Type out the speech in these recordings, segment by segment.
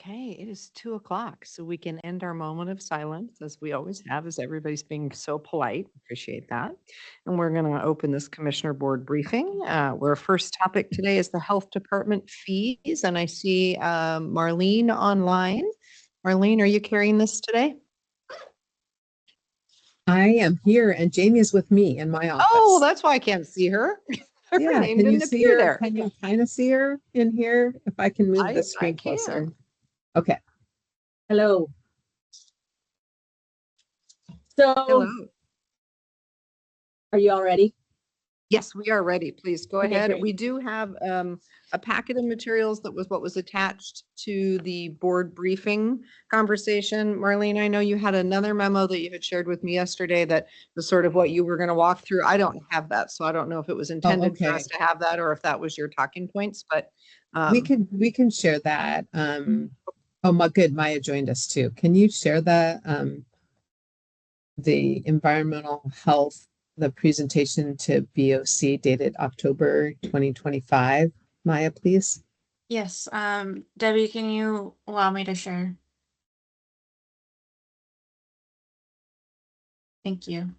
Okay, it is 2 o'clock, so we can end our moment of silence as we always have, as everybody's being so polite. Appreciate that. And we're going to open this Commissioner Board briefing. Our first topic today is the Health Department fees, and I see Marlene online. Marlene, are you carrying this today? I am here and Jamie is with me in my Oh, office. that's why I can't see her. Her Yeah, name can you didn't see appear her? there. Can you kind of see her in here? If I can move the I screen closer. can. Okay. Hello. So, Hello. are you all ready? Yes, we are ready. Please go Okay, ahead. great. We do have a packet of materials that was what was attached to the board briefing conversation. Marlene, I know you had another memo that you had shared with me yesterday that was sort of what you were going to walk through. I don't have that, so I don't know if it was intended for us okay. to have that or if that was your talking points, but We can share that. Oh my good, Maya joined us too. Can you share that the environmental health, the presentation to BOC dated October 2025, Maya, please? Yes, Debbie, can you allow me to share? Thank you.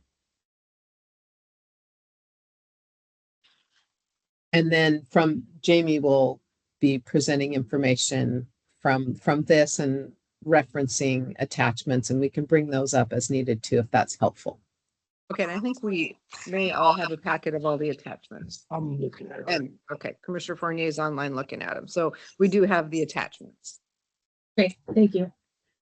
And then from Jamie will be presenting information from this and referencing attachments, and we can bring those up as needed too, if that's helpful. okay, and I think we may all have a packet of all the attachments. I'm looking at it. And okay, Commissioner Fournier is online looking at them. So we do have the attachments. Great, thank you.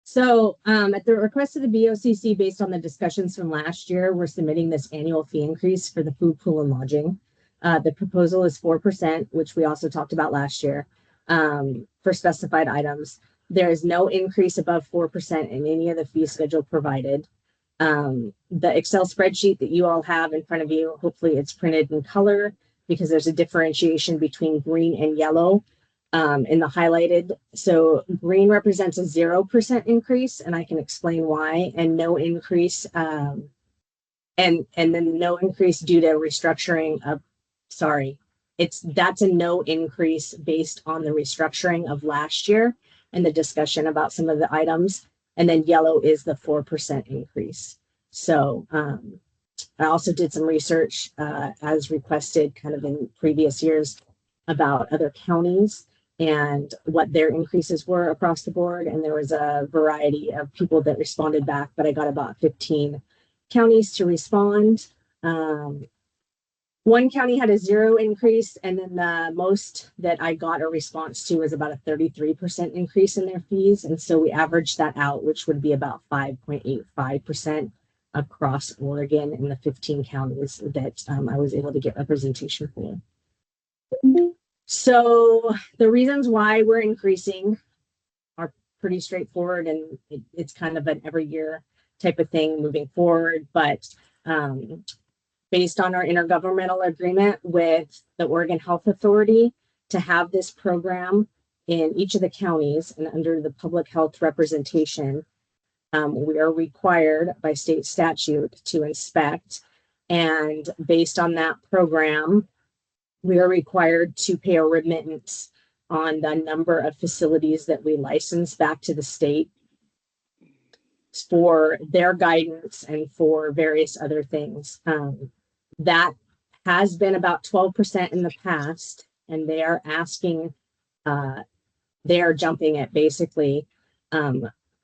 So, at the request of the BOCC, based on the discussions from last year, we're submitting this annual fee increase for the food, pool, and lodging. The proposal is 4%, which we also talked about last year, for specified items. There is no increase above 4% in any of the fee schedule provided. The Excel spreadsheet that you all have in front of you, hopefully it's printed in color because there's a differentiation between green and yellow in the highlighted. So green represents a 0% increase, and I can explain why, and no increase, and then no increase due to restructuring of, that's a no increase based on the restructuring of last year and the discussion about some of the items. And then yellow is the 4% increase. So I also did some research as requested kind of in previous years about other counties and what their increases were across the board. And there was a variety of people that responded back, but I got about 15 counties to respond. One county had a 0 increase, and then the most that I got a response to was about a 33% increase in their fees. And so we averaged that out, which would be about 5.85% across Oregon in the 15 counties that I was able to get representation for. So the reasons why we're increasing are pretty straightforward, and it's kind of an every year type of thing moving forward. But based on our intergovernmental agreement with the Oregon Health Authority to have this program in each of the counties and under the public health representation, we are required by state statute to inspect. And based on that program, we are required to pay a remittance on the number of facilities that we license back to the state for their guidance and for various other things. That has been about 12% in the past, and they are asking, they are jumping it basically.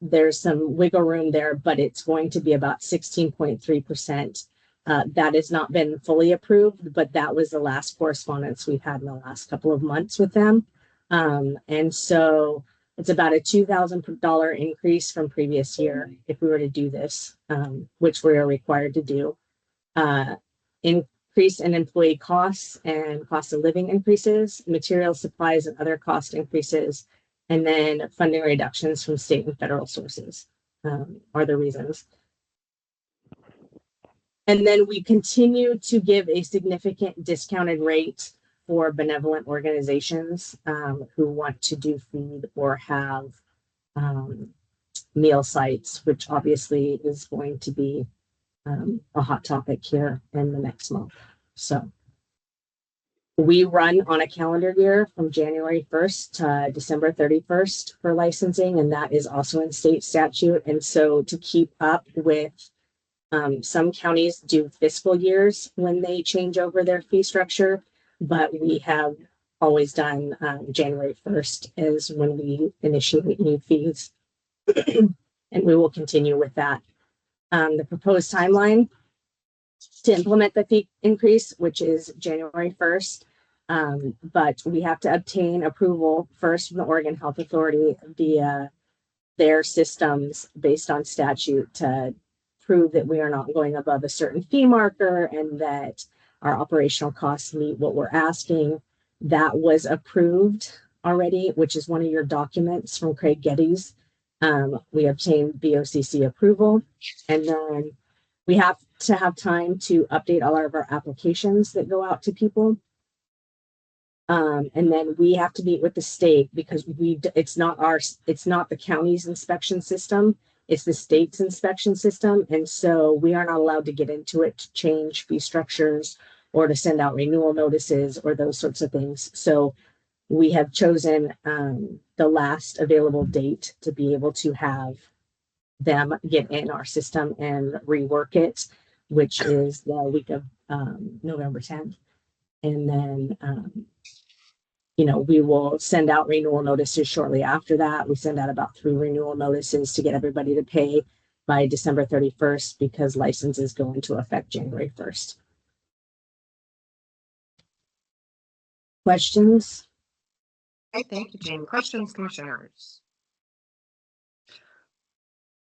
There's some wiggle room there, but it's going to be about 16.3%. That has not been fully approved, but that was the last correspondence we've had in the last couple of months with them. And so it's about a $2,000 increase from previous year if we were to do this, which we are required to do. Increase in employee costs and cost of living increases, material supplies and other cost increases, and then funding reductions from state and federal sources are the reasons. And then we continue to give a significant discounted rate for benevolent organizations who want to do feed or have meal sites, which obviously is going to be a hot topic here in the next month. So We run on a calendar year from January 1st to December 31st for licensing, and that is also in state statute. And so to keep up with, some counties do fiscal years when they change over their fee structure, but we have always done January 1st is when we initiate new fees. And we will continue with that. The proposed timeline to implement the fee increase, which is January 1st. But we have to obtain approval first from the Oregon Health Authority via their systems based on statute to prove that we are not going above a certain fee marker and that our operational costs meet what we're asking. That was approved already, which is one of your documents from Craig Geddes. We obtained BOCC approval, and then we have to have time to update all of our applications that go out to people. And then we have to meet with the state because it's not the county's inspection system, it's the state's inspection system. And so we are not allowed to get into it to change fee structures or to send out renewal notices or those sorts of things. So we have chosen the last available date to be able to have them get in our system and rework it, which is the week of November 10th. And then, we will send out renewal notices shortly after that. We send out about 3 renewal notices to get everybody to pay by December 31st because licenses go into effect January 1st. Questions? Okay, thank you, Jane. Questions, commissioners?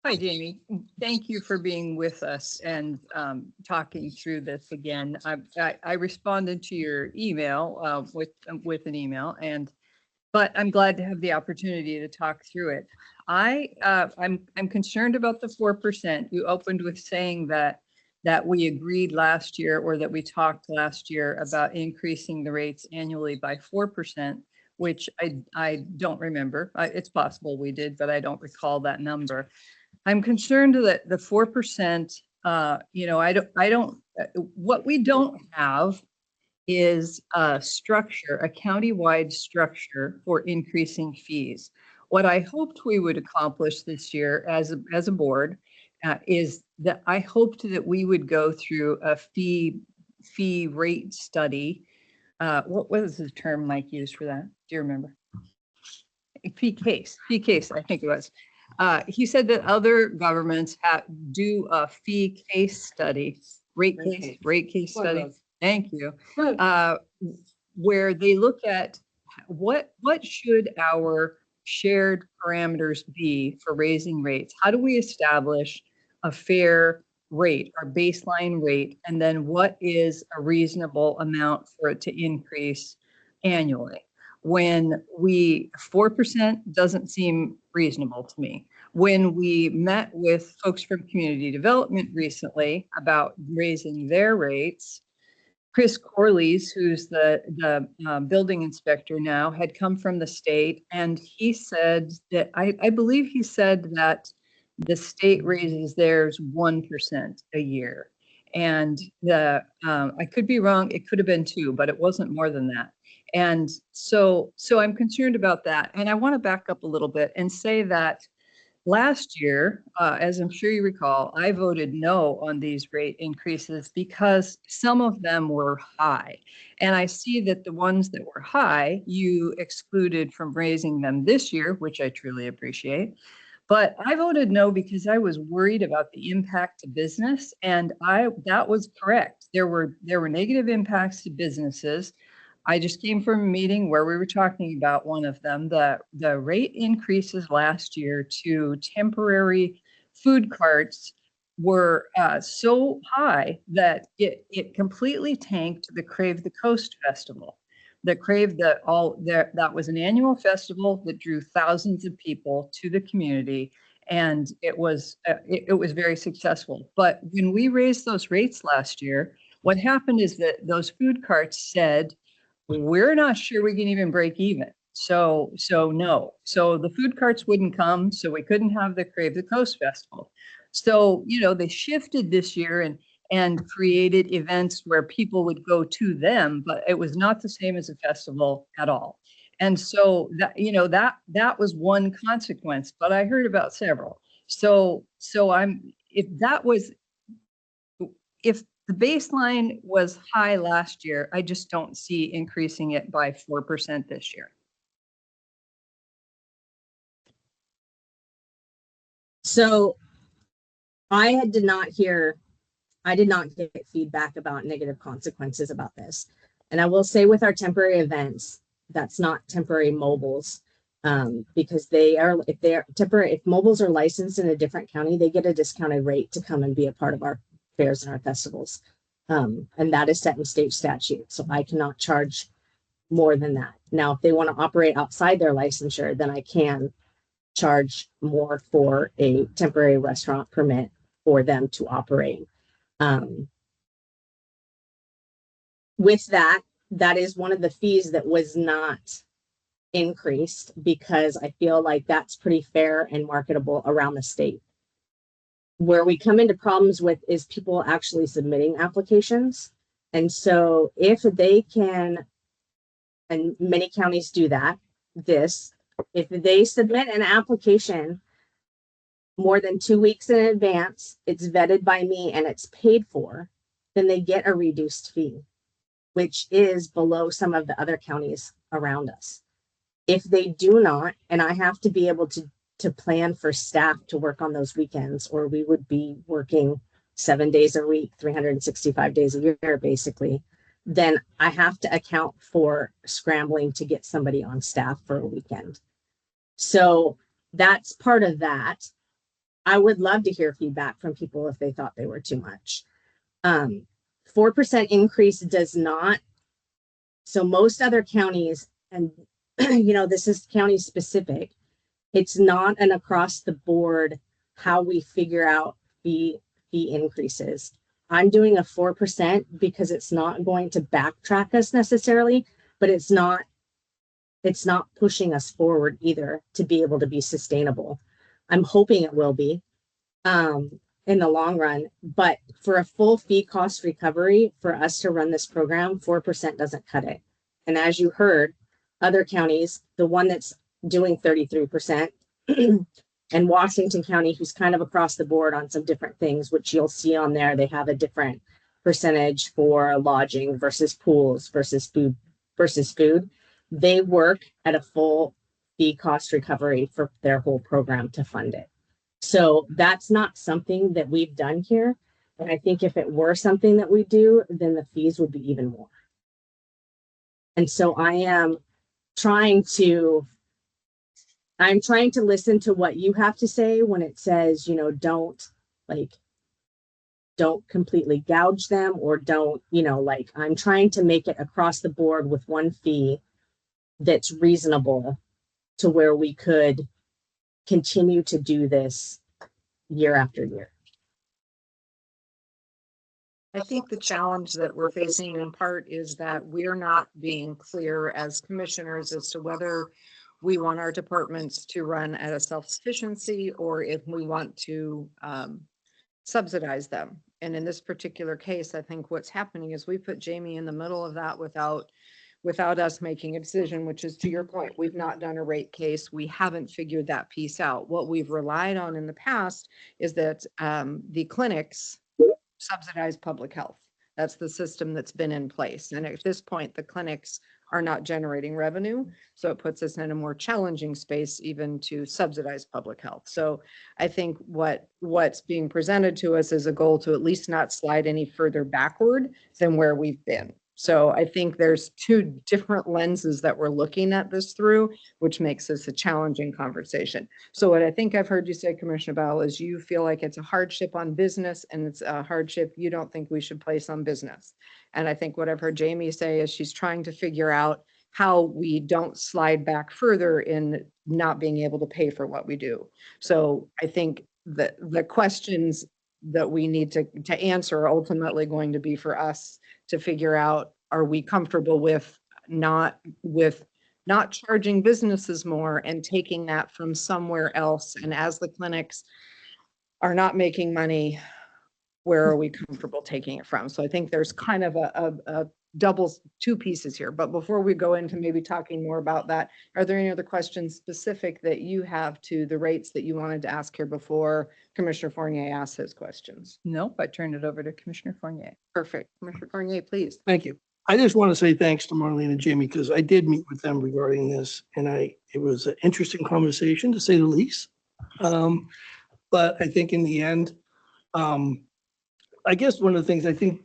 Hi, Jamie. Thank you for being with us and talking through this again. I responded to your email with an email, but I'm glad to have the opportunity to talk through it. I'm concerned about the 4%. You opened with saying that we agreed last year, or that we talked last year about increasing the rates annually by 4%, which I don't remember. It's possible we did, but I don't recall that number. I'm concerned that the 4%, what we don't have is a structure, a countywide structure for increasing fees. What I hoped we would accomplish this year as a board is that I hoped that we would go through a fee rate study. What was the term Mike used for that? Do you remember? Fee case, I think it was. He said that other governments do a fee case study, rate case study. Thank you. Where they look at what should our shared parameters be for raising rates? How do we establish a fair rate, our baseline rate, and then what is a reasonable amount for it to increase annually? When 4% doesn't seem reasonable to me. When we met with folks from community development recently about raising their rates, Chris Corley's, who's the building inspector now, had come from the state, and he said that, I believe he said that the state raises theirs 1% a year. And I could be wrong, it could have been 2, but it wasn't more than that. And so I'm concerned about that. And I want to back up a little bit and say that last year, as I'm sure you recall, I voted no on these rate increases because some of them were high. And I see that the ones that were high, you excluded from raising them this year, which I truly appreciate. But I voted no because I was worried about the impact to business, and that was correct. There were negative impacts to businesses. I just came from a meeting where we were talking about one of them. The rate increases last year to temporary food carts were so high that it completely tanked the Crave the Coast Festival. That was an annual festival that drew thousands of people to the community, and it was very successful. But when we raised those rates last year, what happened is that those food carts said, we're not sure we can even break even. So no. So the food carts wouldn't come, so we couldn't have the Crave the Coast Festival. So, they shifted this year, and created events where people would go to them, but it was not the same as a festival at all. And so that, that was one consequence, but I heard about several. So if the baseline was high last year, I just don't see increasing it by 4% this year. So did not get feedback about negative consequences about this. And I will say with our temporary events, that's not temporary mobiles, because if mobiles are licensed in a different county, they get a discounted rate to come and be a part of our fairs and our festivals. And that is set in state statute. So I cannot charge more than that. Now, if they want to operate outside their licensure, then I can charge more for a temporary restaurant permit for them to operate. With that is one of the fees that was not increased, because I feel like that's pretty fair and marketable around the state. Where we come into problems with is people actually submitting applications. And so if they can, and many counties do that, if they submit an application more than 2 weeks in advance, it's vetted by me and it's paid for, then they get a reduced fee, which is below some of the other counties around us. If they do not, and I have to be able to plan for staff to work on those weekends, or we would be working 7 days a week, 365 days a year, basically, then I have to account for scrambling to get somebody on staff for a weekend. So that's part of that. I would love to hear feedback from people if they thought they were too much. 4% increase does not. So most other counties, and this is county specific, it's not an across the board how we figure out fee increases. I'm doing a 4% because it's not going to backtrack us necessarily, but it's not pushing us forward either to be able to be sustainable. I'm hoping it will be in the long run, but for a full fee cost recovery for us to run this program, 4% doesn't cut it. And as you heard, other counties, the one that's doing 33%, and Washington County, who's kind of across the board on some different things, which you'll see on there, they have a different percentage for lodging versus pools versus food. They work at a full fee cost recovery for their whole program to fund it. So that's not something that we've done here. And I think if it were something that we do, then the fees would be even more. And so I am trying to listen to what you have to say when it says, don't completely gouge them, or don't, I'm trying to make it across the board with one fee that's reasonable to where we could continue to do this year after year. I think the challenge that we're facing in part is that we're not being clear as commissioners as to whether we want our departments to run at a self-sufficiency or if we want to subsidize them. And in this particular case, I think what's happening is we put Jamie in the middle of that without us making a decision, which is, to your point, we've not done a rate case. We haven't figured that piece out. What we've relied on in the past is that the clinics subsidize public health. That's the system that's been in place. And at this point, the clinics are not generating revenue. So it puts us in a more challenging space even to subsidize public health. So I think what's being presented to us is a goal to at least not slide any further backward than where we've been. So I think there's two different lenses that we're looking at this through, which makes this a challenging conversation. So what I think I've heard you say, Commissioner Bell, is you feel like it's a hardship on business, and it's a hardship you don't think we should place on business. And I think what I've heard Jamie say is she's trying to figure out how we don't slide back further in not being able to pay for what we do. So I think the questions that we need to answer are ultimately going to be for us to figure out, are we comfortable with not charging businesses more and taking that from somewhere else? And as the clinics are not making money, where are we comfortable taking it from? So I think there's kind of a doubles, two pieces here. But before we go into maybe talking more about that, are there any other questions specific that you have to the rates that you wanted to ask here before Commissioner Fournier asks his questions? Nope, I turn it over to Commissioner Fournier. Perfect. Commissioner Fournier, please. Thank you. I just want to say thanks to Marlene and Jamie because I did meet with them regarding this, and it was an interesting conversation to say the least. But I think in the end, I guess one of the things I think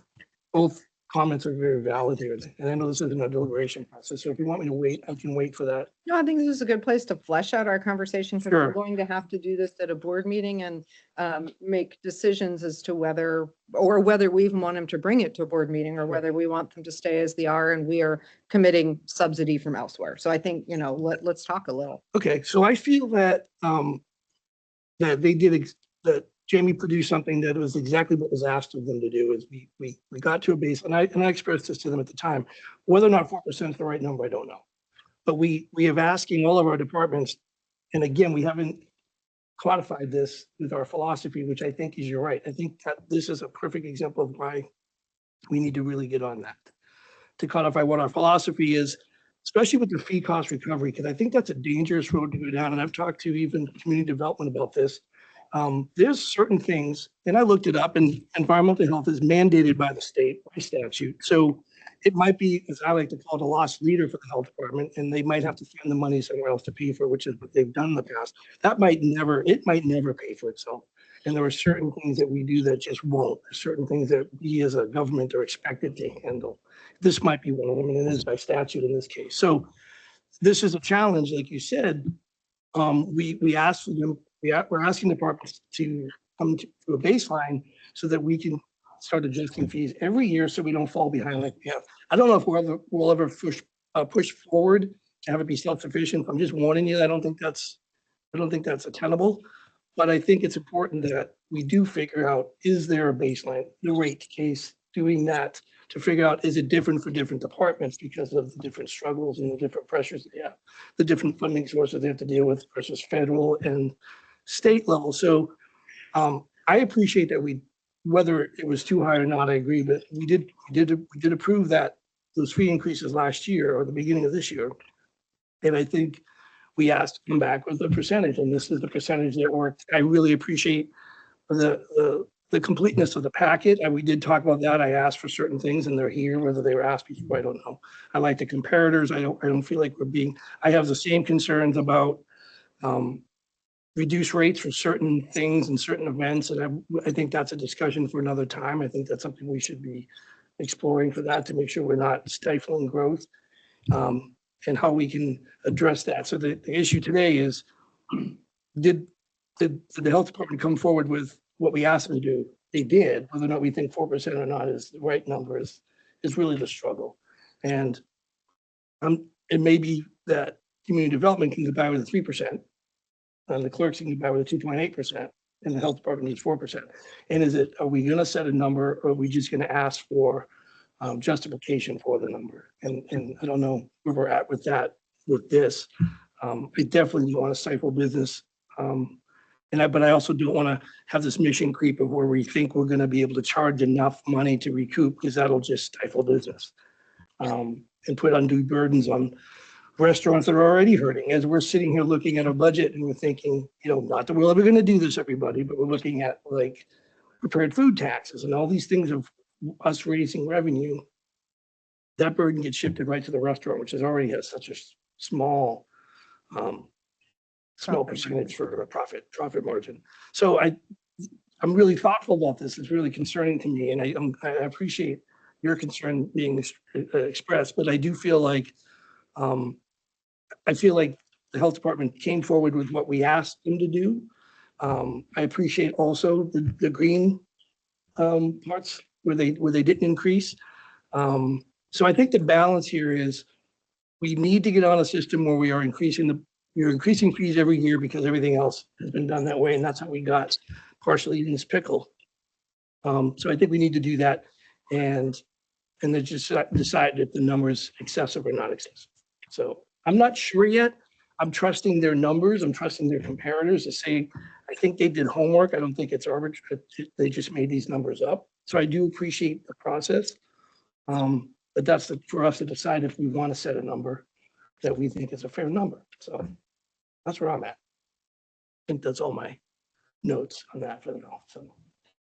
both comments are very valid here, and I know this isn't a deliberation process, so if you want me to wait, I can wait for that. No, I think this is a good place to flesh out our conversation because we're Sure. going to have to do this at a board meeting and make decisions as to whether we even want them to bring it to a board meeting or whether we want them to stay as they are and we are committing subsidy from elsewhere. So I think, let's talk a little. Okay, so I feel that that Jamie produced something that was exactly what was asked of them to do. Is we got to a base, and I expressed this to them at the time. Whether or not 4% is the right number, I don't know. But we have asking all of our departments, and again, we haven't codified this with our philosophy, which I think is you're right. I think that this is a perfect example of why we need to really get on that to codify what our philosophy is, especially with the fee cost recovery, because I think that's a dangerous road to go down. And I've talked to even community development about this. There's certain things, and I looked it up, and environmental health is mandated by the state by statute. So it might be, as I like to call it, a lost leader for the health department, and they might have to spend the money somewhere else to pay for it, which is what they've done in the past. It might never pay for itself. And there are certain things that we do that just won't. There's certain things that we as a government are expected to handle. This might be one of them, and it is by statute in this case. So this is a challenge, like you said. We asked for them. We're asking departments to come to a baseline so that we can start adjusting fees every year so we don't fall behind like we have. I don't know if we'll ever push forward to have it be self-sufficient. I'm just warning you. I don't think that's attainable, but I think it's important that we do figure out, is there a baseline, the rate case, doing that to figure out, is it different for different departments because of the different struggles and the different pressures they have, the different funding sources they have to deal with versus federal and state level. So I appreciate that whether it was too high or not, I agree, but we did approve that those fee increases last year or the beginning of this year. And I think we asked to come back with a percentage, and this is the percentage that worked. I really appreciate the completeness of the packet. And we did talk about that. I asked for certain things and they're here, whether they were asked before, I don't know. I like the comparators. I don't feel like I have the same concerns about reduced rates for certain things and certain events. And I think that's a discussion for another time. I think that's something we should be exploring for that to make sure we're not stifling growth, and how we can address that. So the issue today is, did the health department come forward with what we asked them to do? They did. Whether or not we think 4% or not is the right number is really the struggle. And it may be that community development can get by with a 3%, and the clerks can get by with a 2.8%, and the health department needs 4%. And are we going to set a number, or are we just going to ask for justification for the number? And I don't know where we're at with that, with this. I definitely don't want to stifle business. But I also don't want to have this mission creep of where we think we're going to be able to charge enough money to recoup, because that'll just stifle business and put undue burdens on restaurants that are already hurting. As we're sitting here looking at a budget and we're thinking, not that we're ever going to do this, everybody, but we're looking at like prepared food taxes and all these things of us raising revenue. That burden gets shifted right to the restaurant, which already has such a small percentage for a profit margin. So I'm really thoughtful about this. It's really concerning to me, and I appreciate your concern being expressed. But I do feel like the health department came forward with what we asked them to do. I appreciate also the green parts where they didn't increase. So I think the balance here is we need to get on a system where we are increasing fees every year because everything else has been done that way, and that's how we got partially in this pickle. So I think we need to do that, and then just decide if the number is excessive or not excessive. So I'm not sure yet. I'm trusting their numbers. I'm trusting their comparators to say, I think they did homework. I don't think it's arbitrary. They just made these numbers up. So I do appreciate the process. But that's for us to decide if we want to set a number that we think is a fair number. So that's where I'm at. I think that's all my notes on that for now. So.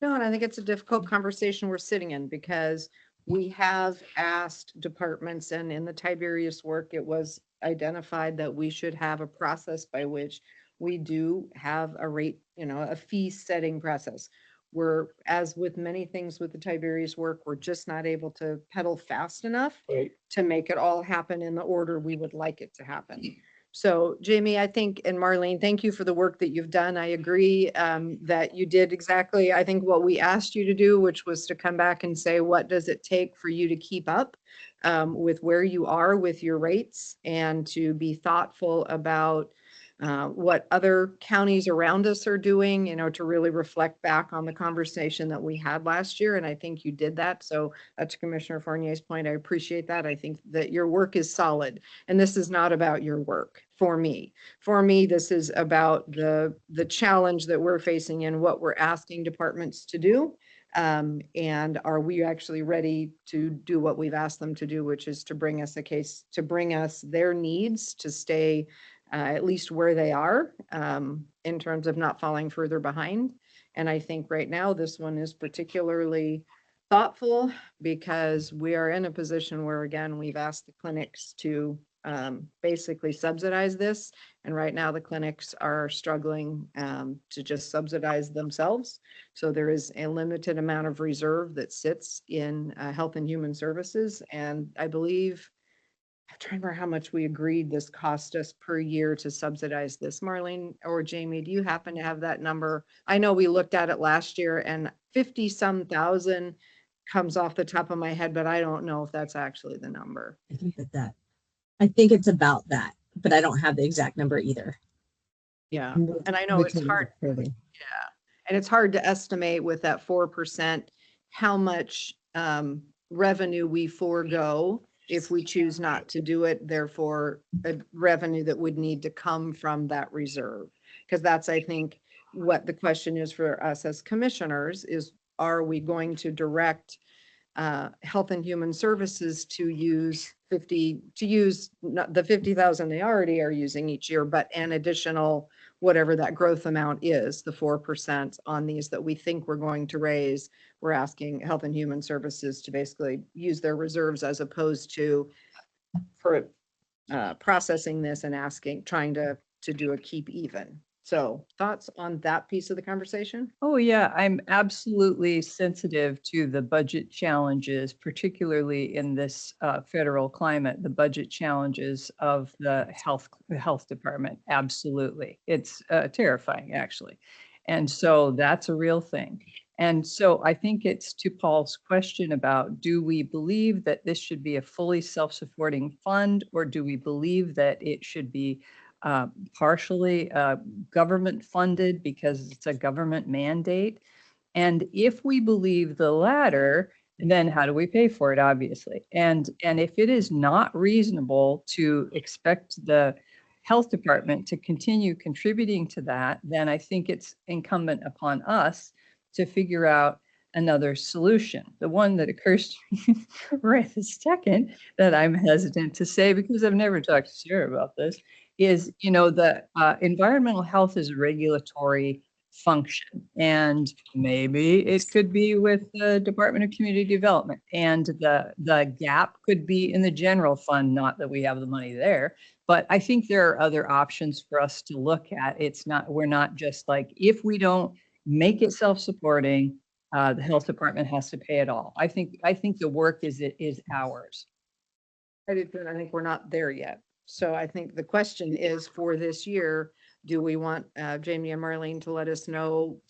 No, and I think it's a difficult conversation we're sitting in because we have asked departments, and in the Tiberius work, it was identified that we should have a process by which we do have a rate, a fee setting process. We're, as with many things with the Tiberius work, we're just not able to pedal fast enough Right. to make it all happen in the order we would like it to happen. So Jamie, I think, and Marlene, thank you for the work that you've done. I agree that you did exactly, I think, what we asked you to do, which was to come back and say, what does it take for you to keep up with where you are with your rates and to be thoughtful about what other counties around us are doing, to really reflect back on the conversation that we had last year. And I think you did that. So to Commissioner Fournier's point, I appreciate that. I think that your work is solid. And this is not about your work for me. For me, this is about the challenge that we're facing and what we're asking departments to do. And are we actually ready to do what we've asked them to do, which is to bring us their needs to stay at least where they are in terms of not falling further behind. And I think right now this one is particularly thoughtful because we are in a position where, again, we've asked the clinics to basically subsidize this. And right now the clinics are struggling to just subsidize themselves. So there is a limited amount of reserve that sits in Health and Human Services. And I believe, I'm trying to remember how much we agreed this cost us per year to subsidize this. Marlene or Jamie, do you happen to have that number? I know we looked at it last year and 50-some thousand comes off the top of my head, but I don't know if that's actually the number. I think it's about that, but I don't have the exact number either. Yeah, and I know it's hard. Yeah, and it's hard to estimate with that 4% how much revenue we forego if we choose not to do it, therefore a revenue that would need to come from that reserve. Because that's, I think, what the question is for us as commissioners is, are we going to direct Health and Human Services to use not the 50,000 they already are using each year, but an additional, whatever that growth amount is, the 4% on these that we think we're going to raise. We're asking Health and Human Services to basically use their reserves as opposed to for processing this and trying to do a keep even. So thoughts on that piece of the conversation? Oh, yeah, I'm absolutely sensitive to the budget challenges, particularly in this federal climate, the budget challenges of the health department. Absolutely. It's terrifying, actually. And so that's a real thing. And so I think it's to Paul's question about, do we believe that this should be a fully self-supporting fund, or do we believe that it should be partially government funded because it's a government mandate? And if we believe the latter, then how do we pay for it, obviously? And if it is not reasonable to expect the health department to continue contributing to that, then I think it's incumbent upon us to figure out another solution. The one that occurs to me right this second that I'm hesitant to say, because I've never talked to Sarah about this, is, the environmental health is a regulatory function, and maybe it could be with the Department of Community Development, and the gap could be in the general fund, not that we have the money there, but I think there are other options for us to look at. We're not just like, if we don't make it self-supporting, the health department has to pay it all. I think the work is ours. I think we're not there yet. So I think the question is, for this year, do we want Jamie and Marlene to let us know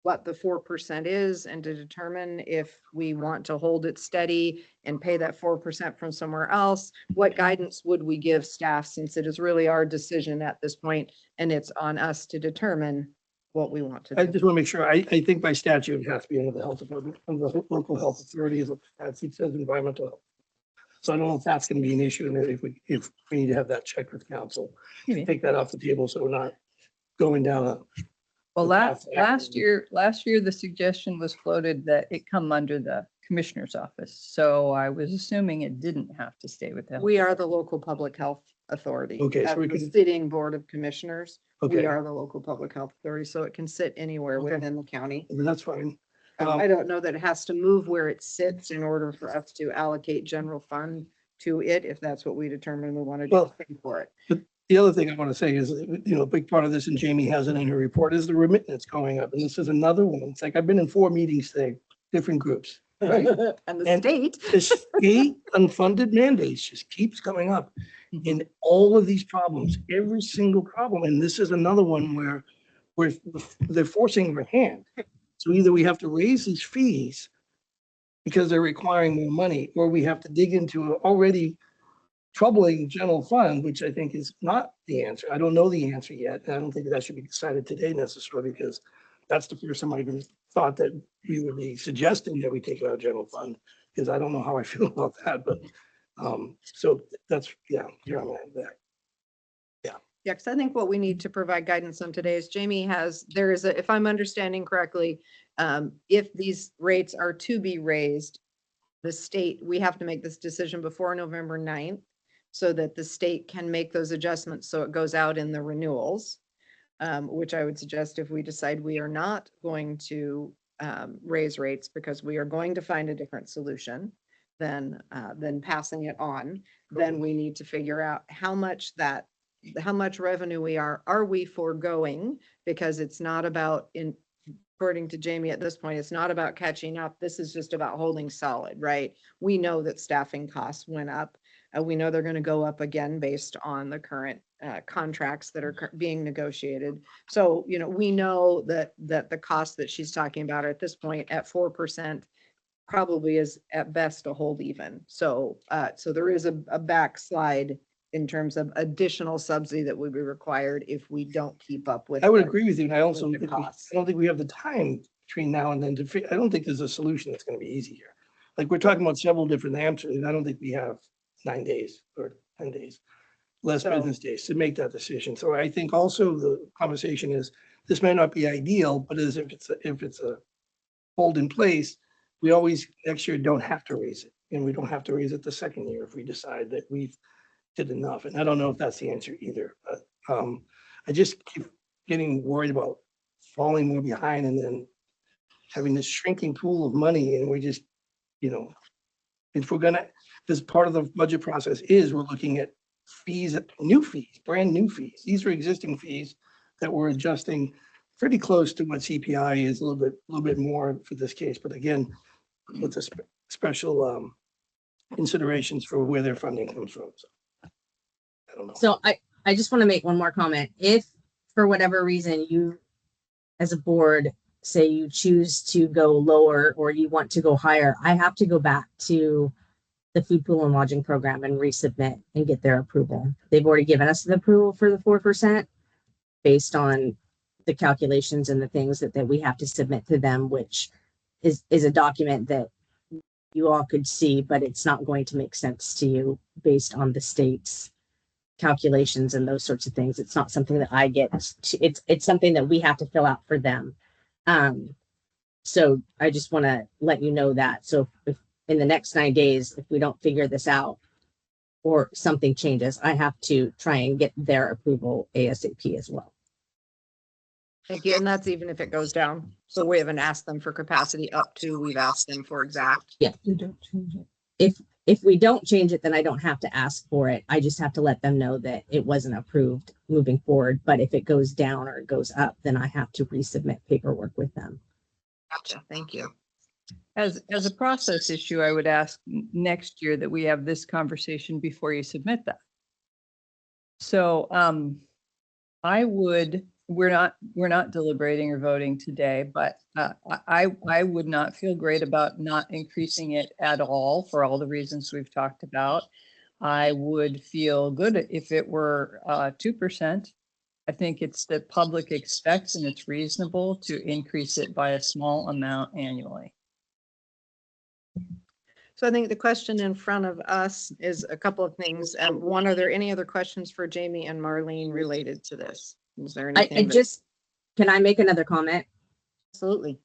what the 4% is and to determine if we want to hold it steady and pay that 4% from somewhere else? What guidance would we give staff, since it is really our decision at this point and it's on us to determine what we want to do? I just want to make sure, I think by statute, it has to be under the health department, under the local health authority, as the statute says, environmental health. So I don't know if that's going to be an issue, and if we need to have that checked with council, Maybe. take that off the table so we're not going down a. Well, the path that- last year, the suggestion was floated that it come under the commissioner's office. So I was assuming it didn't have to stay with them. We are the local public health authority. Okay, so As we the could- Sitting Board of Commissioners, we Okay, are the local public health authority, so it can sit anywhere Okay. within the county. that's fine. I don't know that it has to move where it sits in order for us to allocate general fund to it, if that's what we determine we want to do Well- for it. The other thing I want to say is, a big part of this, and Jamie has it in her report, is the remittance going up. And this is another one. It's like, I've been in 4 meetings today, different groups. Right? And the And- state, The state unfunded mandates just keeps coming up in all of these problems, every single problem. And this is another one where they're forcing their hand. So either we have to raise these fees because they're requiring more money, or we have to dig into an already troubling general fund, which I think is not the answer. I don't know the answer yet. And I don't think that should be decided today necessarily, because that's the first time I even thought that we would be suggesting that we take it out of general fund, because I don't know how I feel about that, but, so that's, yeah, here I'm at that. yeah, because I think what we need to provide guidance on today is Jamie there is a, if I'm understanding correctly, if these rates are to be raised, the state, we have to make this decision before November 9th so that the state can make those adjustments so it goes out in the renewals, which I would suggest if we decide we are not going to raise rates because we are going to find a different solution than passing it on, then we need to figure out how much revenue are we foregoing, because it's not about, according to Jamie at this point, it's not about catching up. This is just about holding solid, right? We know that staffing costs went up. We know they're going to go up again based on the current contracts that are being negotiated. So, we know that the cost that she's talking about at this point at 4% probably is at best a hold even. So, so there is a backslide in terms of additional subsidy that would be required if we don't keep up with. I would the- agree with you, and I also, with the think I costs. don't think we have the time between now and then I don't think there's a solution that's gonna be easy here. Like, we're talking about several different answers, and I don't think we have 9 days or 10 days, less So- business days to make that decision. So I think also the conversation is, this may not be ideal, but if it's a hold in place, we always next year don't have to raise it, and we don't have to raise it the second year if we decide that we've did enough. And I don't know if that's the answer either, but I just keep getting worried about falling more behind and then having this shrinking pool of money, and we just, if we're gonna, this part of the budget process is we're looking at fees, new fees, brand new fees. These are existing fees that we're adjusting pretty close to what CPI is, a little bit more for this case. But again, with the special considerations for where their funding comes from. So I don't know. So I just want to make one more comment. If for whatever reason you, as a board, say you choose to go lower or you want to go higher, I have to go back to the food pool and lodging program and resubmit and get their approval. They've already given us the approval for the 4% based on the calculations and the things that we have to submit to them, which is a document that you all could see, but it's not going to make sense to you based on the state's calculations and those sorts of things. It's not something that I get. It's something that we have to fill out for them. So I just want to let you know that. So if in the next 9 days, if we don't figure this out or something changes, I have to try and get their approval ASAP as well. Thank you. And that's even if it goes down. So we haven't asked them for capacity up to, we've asked them for exact. You don't change it. If we don't change it, then I don't have to ask for it. I just have to let them know that it wasn't approved moving forward. But if it goes down or it goes up, then I have to resubmit paperwork with them. Gotcha. Thank you. As a process issue, I would ask next year that we have this conversation before you submit that. So we're not deliberating or voting today, but I would not feel great about not increasing it at all for all the reasons we've talked about. I would feel good if it were 2%. I think it's the public expects and it's reasonable to increase it by a small amount annually. So I think the question in front of us is a couple of things. One, are there any other questions for Jamie and Marlene related to this? Is there I anything? just, can I make another comment? Absolutely.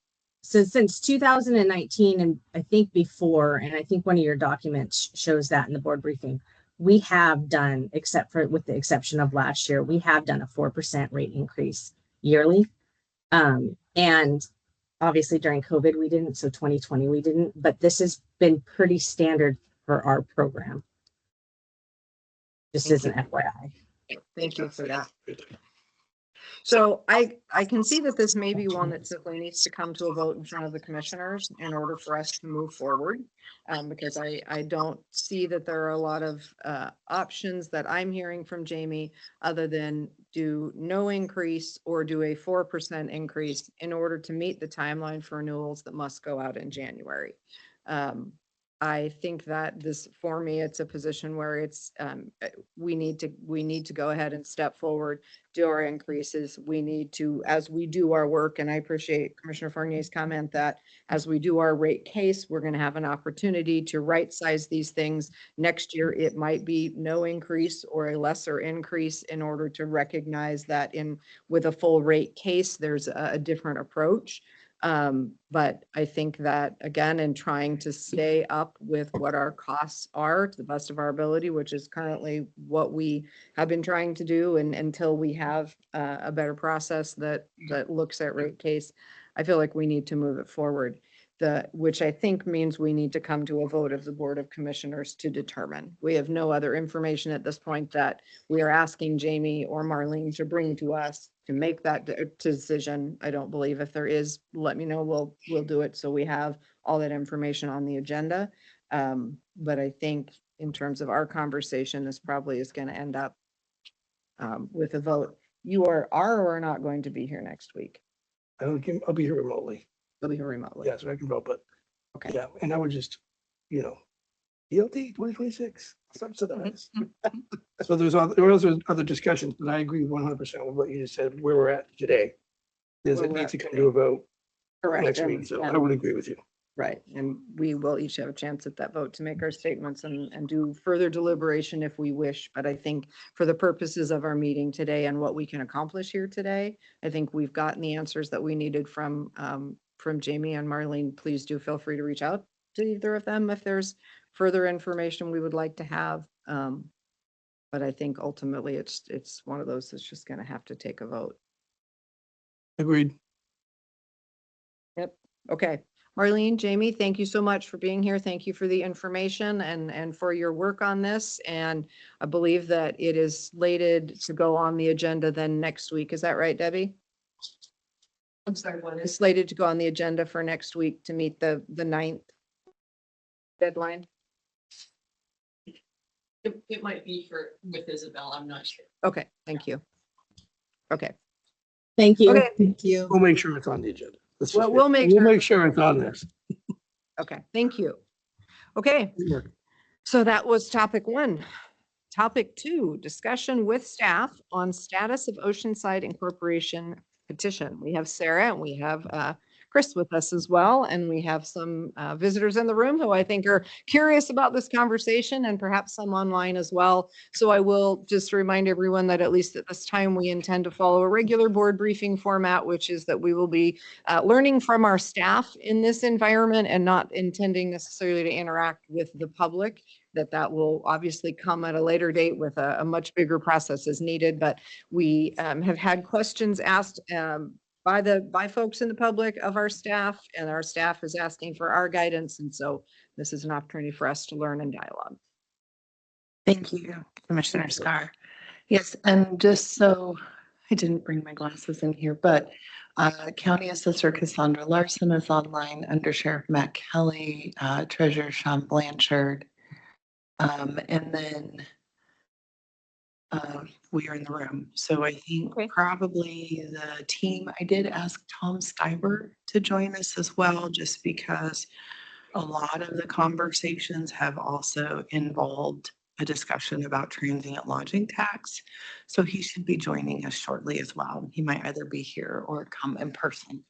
So since 2019, and I think before, and I think one of your documents shows that in the board briefing, we have done, except for with the exception of last year, we have done a 4% rate increase yearly. And obviously during COVID, we didn't. So 2020, we didn't, but this has been pretty standard for our program. Just as an FYI. Thank you for that. So I can see that this may be one that simply needs to come to a vote in front of the commissioners in order for us to move forward. Because I don't see that there are a lot of options that I'm hearing from Jamie other than do no increase or do a 4% increase in order to meet the timeline for renewals that must go out in January. I think that this, for me, it's a position where it's, we need to go ahead and step forward, do our increases. We need to, as we do our work, and I appreciate Commissioner Fournier's comment that as we do our rate case, we're going to have an opportunity to right size these things. Next year, it might be no increase or a lesser increase in order to recognize that with a full rate case, there's a different approach. But I think that, again, in trying to stay up with what our costs are to the best of our ability, which is currently what we have been trying to do, and until we have a better process that looks at rate case, I feel like we need to move it forward. Which I think means we need to come to a vote of the Board of Commissioners to determine. We have no other information at this point that we are asking Jamie or Marlene to bring to us to make that decision. I don't believe. If there is, let me know. We'll do it so we have all that information on the agenda. But I think in terms of our conversation, this probably is going to end up with a vote. You are or are not going to be here next week. I'll be here remotely. You'll be here remotely. Yes, I can vote, but Okay. yeah, and I would just, ELT 2026, subsidized. So there was other discussions, but I agree 100% with what you just said, where we're at today. Is Where it we're needs at to come to a vote Correct. next week, so I would agree with you. Right, and we will each have a chance at that vote to make our statements and do further deliberation if we wish. But I think for the purposes of our meeting today and what we can accomplish here today, I think we've gotten the answers that we needed from Jamie and Marlene. Please do feel free to reach out to either of them if there's further information we would like to have. But I think ultimately it's one of those that's just going to have to take a vote. Agreed. Yep. Okay. Marlene, Jamie, thank you so much for being here. Thank you for the information and for your work on this. And I believe that it is slated to go on the agenda then next week. Is that right, Debbie? I'm sorry, what is slated to go on the agenda for next week to meet the 9th deadline? It might be with Isabel, I'm not sure. Okay, thank you. Okay. Thank you. Okay. Thank you. We'll make sure it's on the agenda. Well, we'll make sure it's on this. Okay, thank you. Okay. So that was topic 1. Topic 2, discussion with staff on status of Oceanside Incorporation petition. We have Sarah and we have Chris with us as well. And we have some visitors in the room who I think are curious about this conversation and perhaps some online as well. So I will just remind everyone that at least at this time, we intend to follow a regular board briefing format, which is that we will be learning from our staff in this environment and not intending necessarily to interact with the public. That will obviously come at a later date with a much bigger process as needed. But we have had questions asked by folks in the public of our staff, and our staff is asking for our guidance. And so this is an opportunity for us to learn and dialogue. Thank you, Commissioner Scar. Yes, and just so I didn't bring my glasses in here, but County Assessor Cassandra Larson is online, Under Sheriff Matt Kelly, Treasurer Sean Blanchard, and then we are in the room. So I think Okay. probably the team, I did ask Tom Stiver to join us as well, just because a lot of the conversations have also involved a discussion about transient lodging tax. So he should be joining us shortly as well. He might either be here or come in person.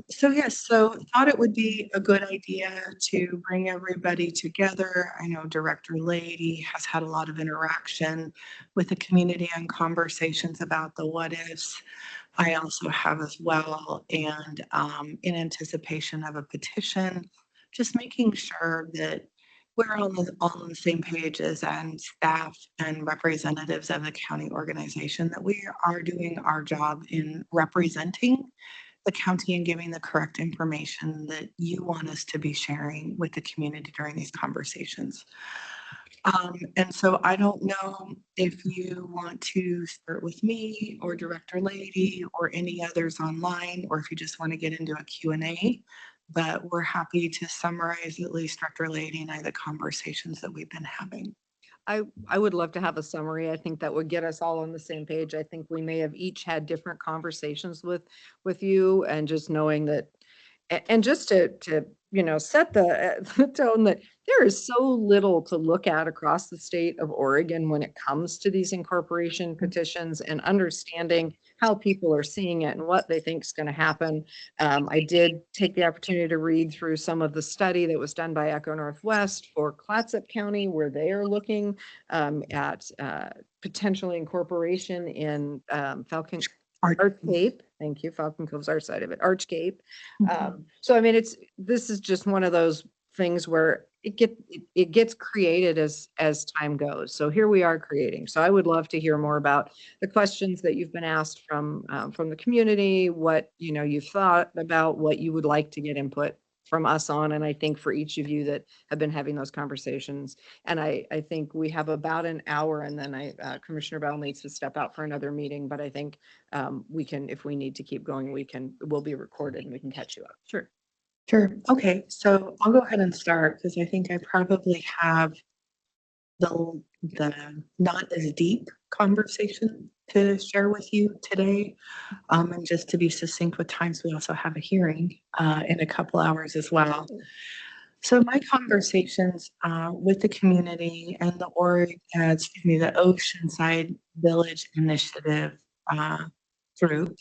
So yes, so thought it would be a good idea to bring everybody together. I know Director Lady has had a lot of interaction with the community and conversations about the what ifs. I also have as well, and in anticipation of a petition, just making sure that we're all on the same pages and staff and representatives of the county organization, that we are doing our job in representing the county and giving the correct information that you want us to be sharing with the community during these conversations. And so I don't know if you want to start with me or Director Lady or any others online, or if you just want to get into a Q&A, but we're happy to summarize at least Director Lady and I the conversations that we've been having. I would love to have a summary. I think that would get us all on the same page. I think we may have each had different conversations with you, and just knowing that, and just to, set the, the tone that there is so little to look at across the state of Oregon when it comes to these incorporation petitions and understanding how people are seeing it and what they think is going to happen. I did take the opportunity to read through some of the study that was done by Echo Northwest for Clatsop County, where they are looking at potentially incorporation in Falcon Arch Cape. Thank you. Falcon Cove's our side of it, Arch Cape. So, I mean, this is just one of those things where it gets created as time goes. So here we are creating. So I would love to hear more about the questions that you've been asked from the community, what, you've thought about, what you would like to get input from us on. And I think for each of you that have been having those conversations, and I think we have about an hour, and then Commissioner Bell needs to step out for another meeting, but I think we can, if we need to keep going, we'll be recorded and we can catch you up. Sure. Sure. Okay, so I'll go ahead and start because I think I probably have the not as deep conversation to share with you today. And just to be succinct with times, we also have a hearing in a couple hours as well. So my conversations with the community and the Oceanside Village Initiative group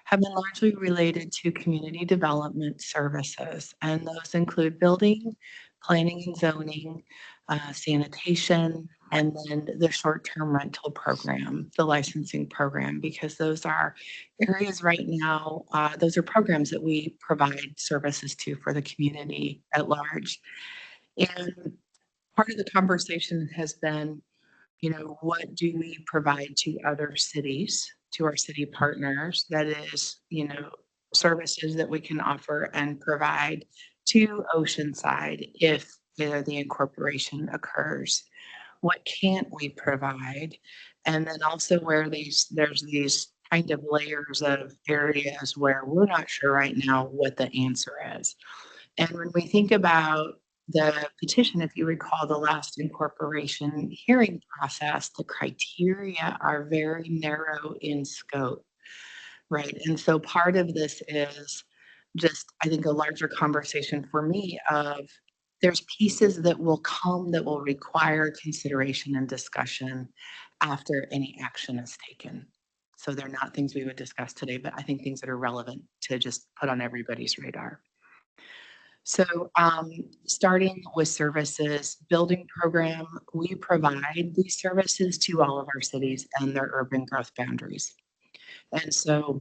have been largely related to community development services, and those include building, planning and zoning, sanitation, and then the short-term rental program, the licensing program, because those are areas right now, those are programs that we provide services to for the community at large. And part of the conversation has been, what do we provide to other cities, to our city partners, that is, services that we can offer and provide to Oceanside if the incorporation occurs. What can't we provide? And then also where there's these kind of layers of areas where we're not sure right now what the answer is. And when we think about the petition, if you recall the last incorporation hearing process, the criteria are very narrow in scope, right? And so part of this is just, I think, a larger conversation for me of there's pieces that will come that will require consideration and discussion after any action is taken. So they're not things we would discuss today, but I think things that are relevant to just put on everybody's radar. So starting with services, building program, we provide these services to all of our cities and their urban growth boundaries. And so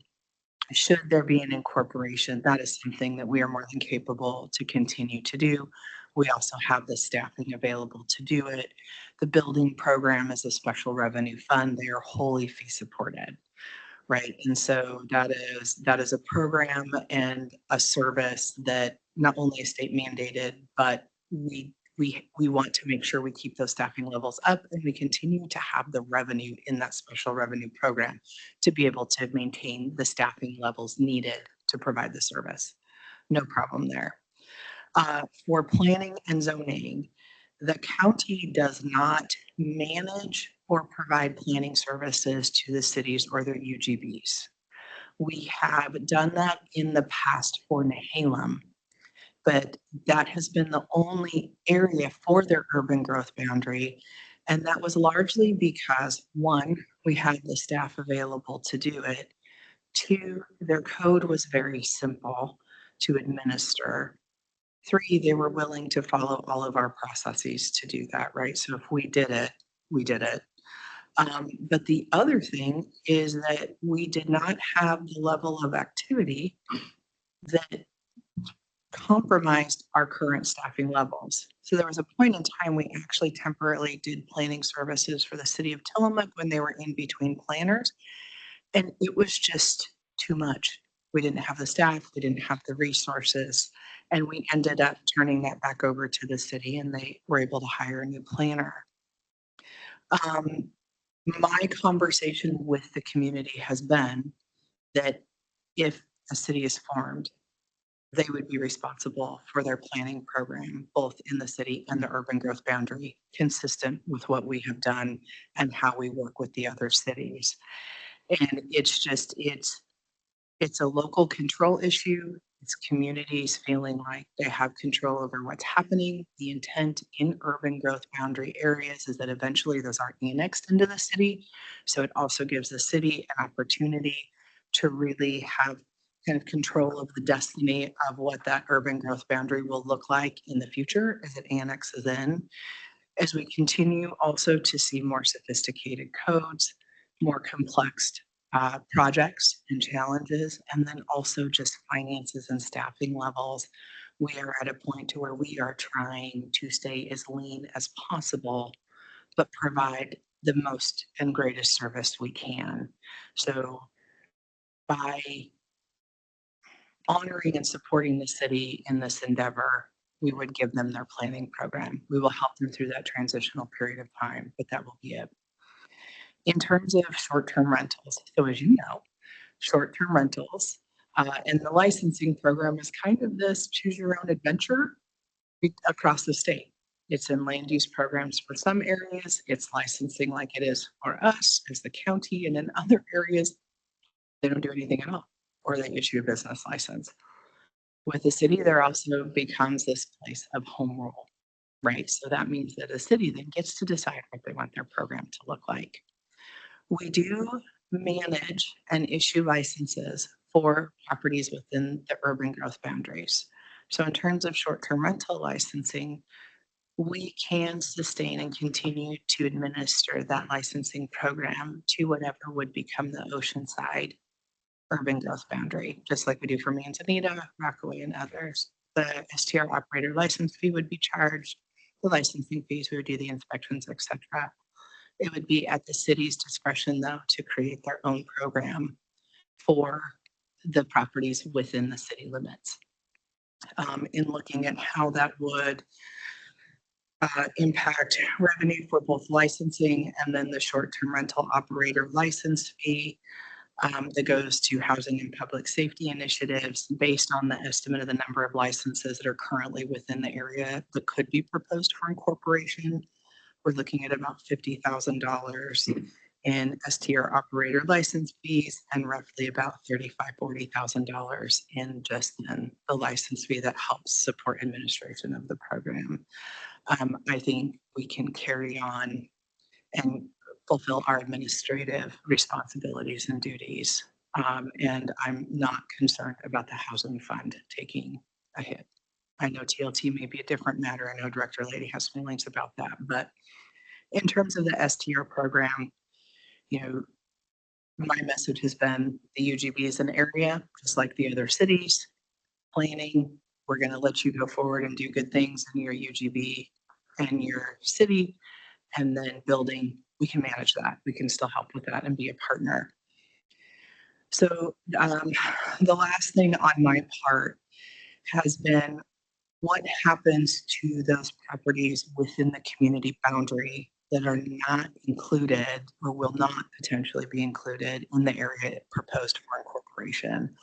should there be an incorporation, that is something that we are more than capable to continue to do. We also have the staffing available to do it. The building program is a special revenue fund. They are wholly fee supported. Right. And so that is a program and a service that not only is state mandated, but we want to make sure we keep those staffing levels up and we continue to have the revenue in that special revenue program to be able to maintain the staffing levels needed to provide the service. No problem there. For planning and zoning, the county does not manage or provide planning services to the cities or their UGBs. We have done that in the past for Nehalem, but that has been the only area for their urban growth boundary. And that was largely because, one, we had the staff available to do it. 2, their code was very simple to administer. 3, they were willing to follow all of our processes to do that, right? So if we did it, we did it. But the other thing is that we did not have the level of activity that compromised our current staffing levels. So there was a point in time we actually temporarily did planning services for the city of Tillamook when they were in between planners. And it was just too much. We didn't have the staff, we didn't have the resources, and we ended up turning that back over to the city and they were able to hire a new planner. My conversation with the community has been that if a city is formed, they would be responsible for their planning program, both in the city and the urban growth boundary, consistent with what we have done and how we work with the other cities. And it's just, it's a local control issue. It's communities feeling like they have control over what's happening. The intent in urban growth boundary areas is that eventually those are annexed into the city. So it also gives the city an opportunity to really have kind of control of the destiny of what that urban growth boundary will look like in the future as it annexes in. As we continue also to see more sophisticated codes, more complex projects and challenges, and then also just finances and staffing levels. We are at a point to where we are trying to stay as lean as possible, but provide the most and greatest service we can. So by honoring and supporting the city in this endeavor, we would give them their planning program. We will help them through that transitional period of time, but that will be it. In terms of short-term rentals, so as you know, short-term rentals and the licensing program is kind of this choose your own adventure across the state. It's in land use programs for some areas. It's licensing like it is for us as the county, and in other areas, they don't do anything at all, or they issue a business license. With the city, there also becomes this place of home rule, right? So that means that a city then gets to decide what they want their program to look like. We do manage and issue licenses for properties within the urban growth boundaries. So in terms of short-term rental licensing, we can sustain and continue to administer that licensing program to whatever would become the Oceanside urban growth boundary, just like we do for Manzanita, Rockaway, and others. The STR operator license fee would be charged, the licensing fees, we would do the inspections, etc. It would be at the city's discretion, though, to create their own program for the properties within the city limits. In looking at how that would impact revenue for both licensing and then the short-term rental operator license fee that goes to housing and public safety initiatives based on the estimate of the number of licenses that are currently within the area that could be proposed for incorporation. We're looking at about $50,000 in STR operator license fees and roughly about $40,000 in just then the license fee that helps support administration of the program. I think we can carry on and fulfill our administrative responsibilities and duties. And I'm not concerned about the housing fund taking a hit. I know TLT may be a different matter. I know Director Lady has feelings about that, but in terms of the STR program, you know, my message has been the UGB is an area, just like the other cities. Planning, we're going to let you go forward and do good things in your UGB and your city. And then building, we can manage that. We can still help with that and be a partner. So the last thing on my part has been what happens to those properties within the community boundary that are not included or will not potentially be included in the area proposed for incorporation.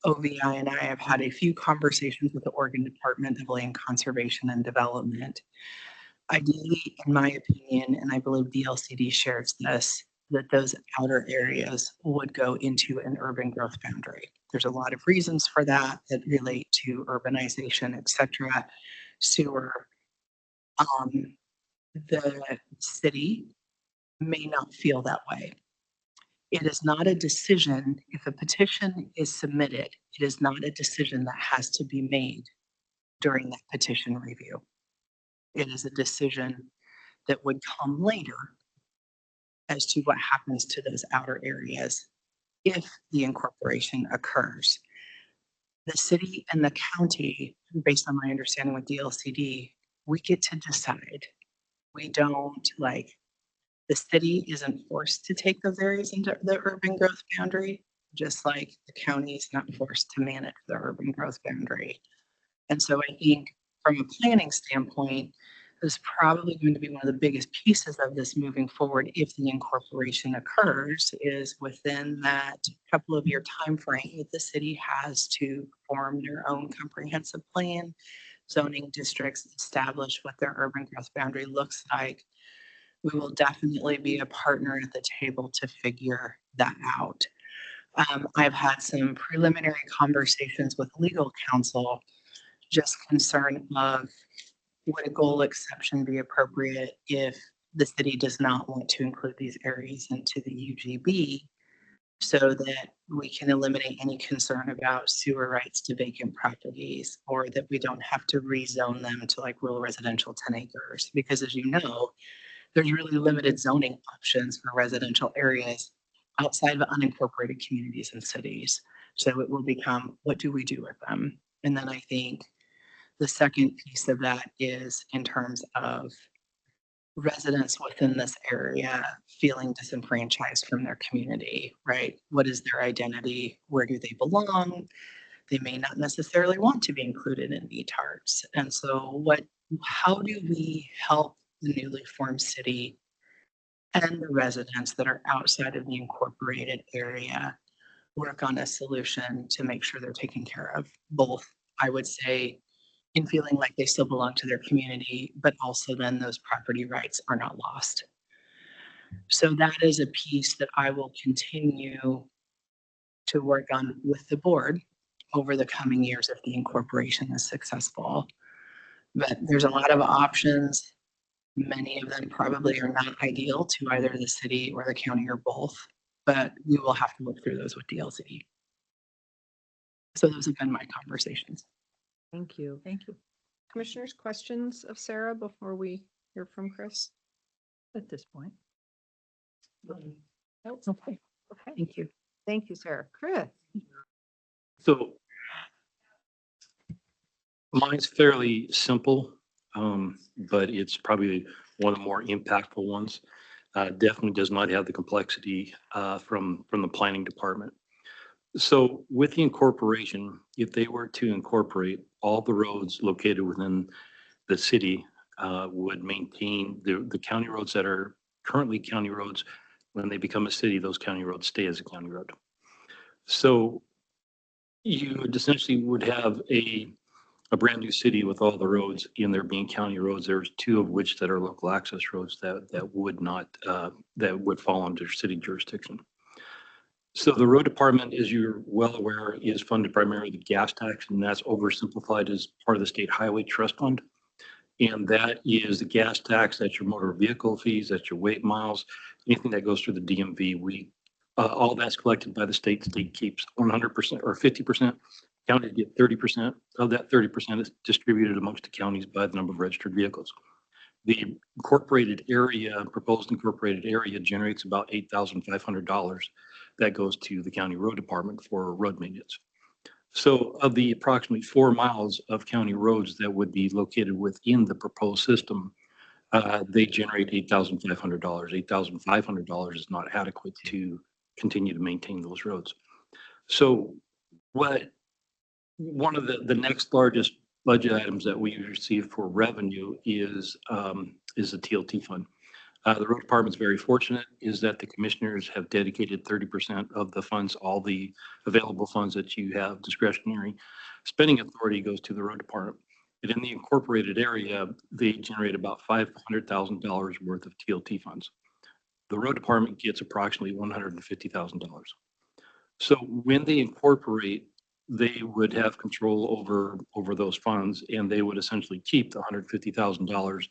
OVI and I have had a few conversations with the Oregon Department of Land Conservation and Development. Ideally, in my opinion, and I believe DLCD shares this, that those outer areas would go into an urban growth boundary. There's a lot of reasons for that that relate to urbanization, et cetera, sewer. The city may not feel that way. It is not a decision. If a petition is submitted, it is not a decision that has to be made during that petition review. It is a decision that would come later as to what happens to those outer areas if the incorporation occurs. The city and the county, based on my understanding with DLCD, we get to decide. We don't the city isn't forced to take those areas into the urban growth boundary, just like the county is not forced to manage the urban growth boundary. And so I think from a planning standpoint, this is probably going to be one of the biggest pieces of this moving forward if the incorporation occurs, is within that couple of year time frame that the city has to form their own comprehensive plan, zoning districts, establish what their urban growth boundary looks like. We will definitely be a partner at the table to figure that out. I've had some preliminary conversations with legal counsel, just concern of would a goal exception be appropriate if the city does not want to include these areas into the UGB, so that we can eliminate any concern about sewer rights to vacant properties, or that we don't have to rezone them to rural residential 10 acres. Because as you know, there's really limited zoning options for residential areas outside of unincorporated communities and cities. So it will become, what do we do with them? And then I think the second piece of that is in terms of residents within this area feeling disenfranchised from their community, right? What is their identity? Where do they belong? They may not necessarily want to be included in VTARs. And so how do we help the newly formed city and the residents that are outside of the incorporated area work on a solution to make sure they're taken care of, both, I would say, in feeling like they still belong to their community, but also then those property rights are not lost. So that is a piece that I will continue to work on with the board over the coming years if the incorporation is successful. But there's a lot of options. Many of them probably are not ideal to either the city or the county or both, but we will have to look through those with DLCD. So those have been my conversations. Thank you. Thank you. Commissioners, questions of Sarah before we hear from Chris? At this point. Nope. Okay. Okay. Thank you. Thank you, Sarah. Chris? So mine's fairly simple, but it's probably one of the more impactful ones. Definitely does not have the complexity from the planning department. So with the incorporation, if they were to incorporate, all the roads located within the city would maintain the county roads that are currently county roads. When they become a city, those county roads stay as a county road. So you would essentially have a brand new city with all the roads in there being county roads. There's two of which that are local access roads that would not that would fall under city jurisdiction. So the road department, as you're well aware, is funded primarily the gas tax, and that's oversimplified as part of the state highway trust fund. And that is the gas tax, that's your motor vehicle fees, that's your weight miles, anything that goes through the DMV. All that's collected by the state. The state keeps 100% or 50%. Counties get 30%. Of that 30% is distributed amongst the counties by the number of registered vehicles. The incorporated area, proposed incorporated area, generates about $8,500 that goes to the county road department for road maintenance. So of the approximately 4 miles of county roads that would be located within the proposed system, they generate $8,500. $8,500 is not adequate to continue to maintain those roads. So one of the next largest budget items that we receive for revenue is the TLT fund. The road department's very fortunate is that the commissioners have dedicated 30% of the funds, all the available funds that you have discretionary spending authority goes to the road department. And in the incorporated area, they generate about $500,000 worth of TLT funds. The road department gets approximately $150,000. So when they incorporate, they would have control over those funds, and they would essentially keep the $150,000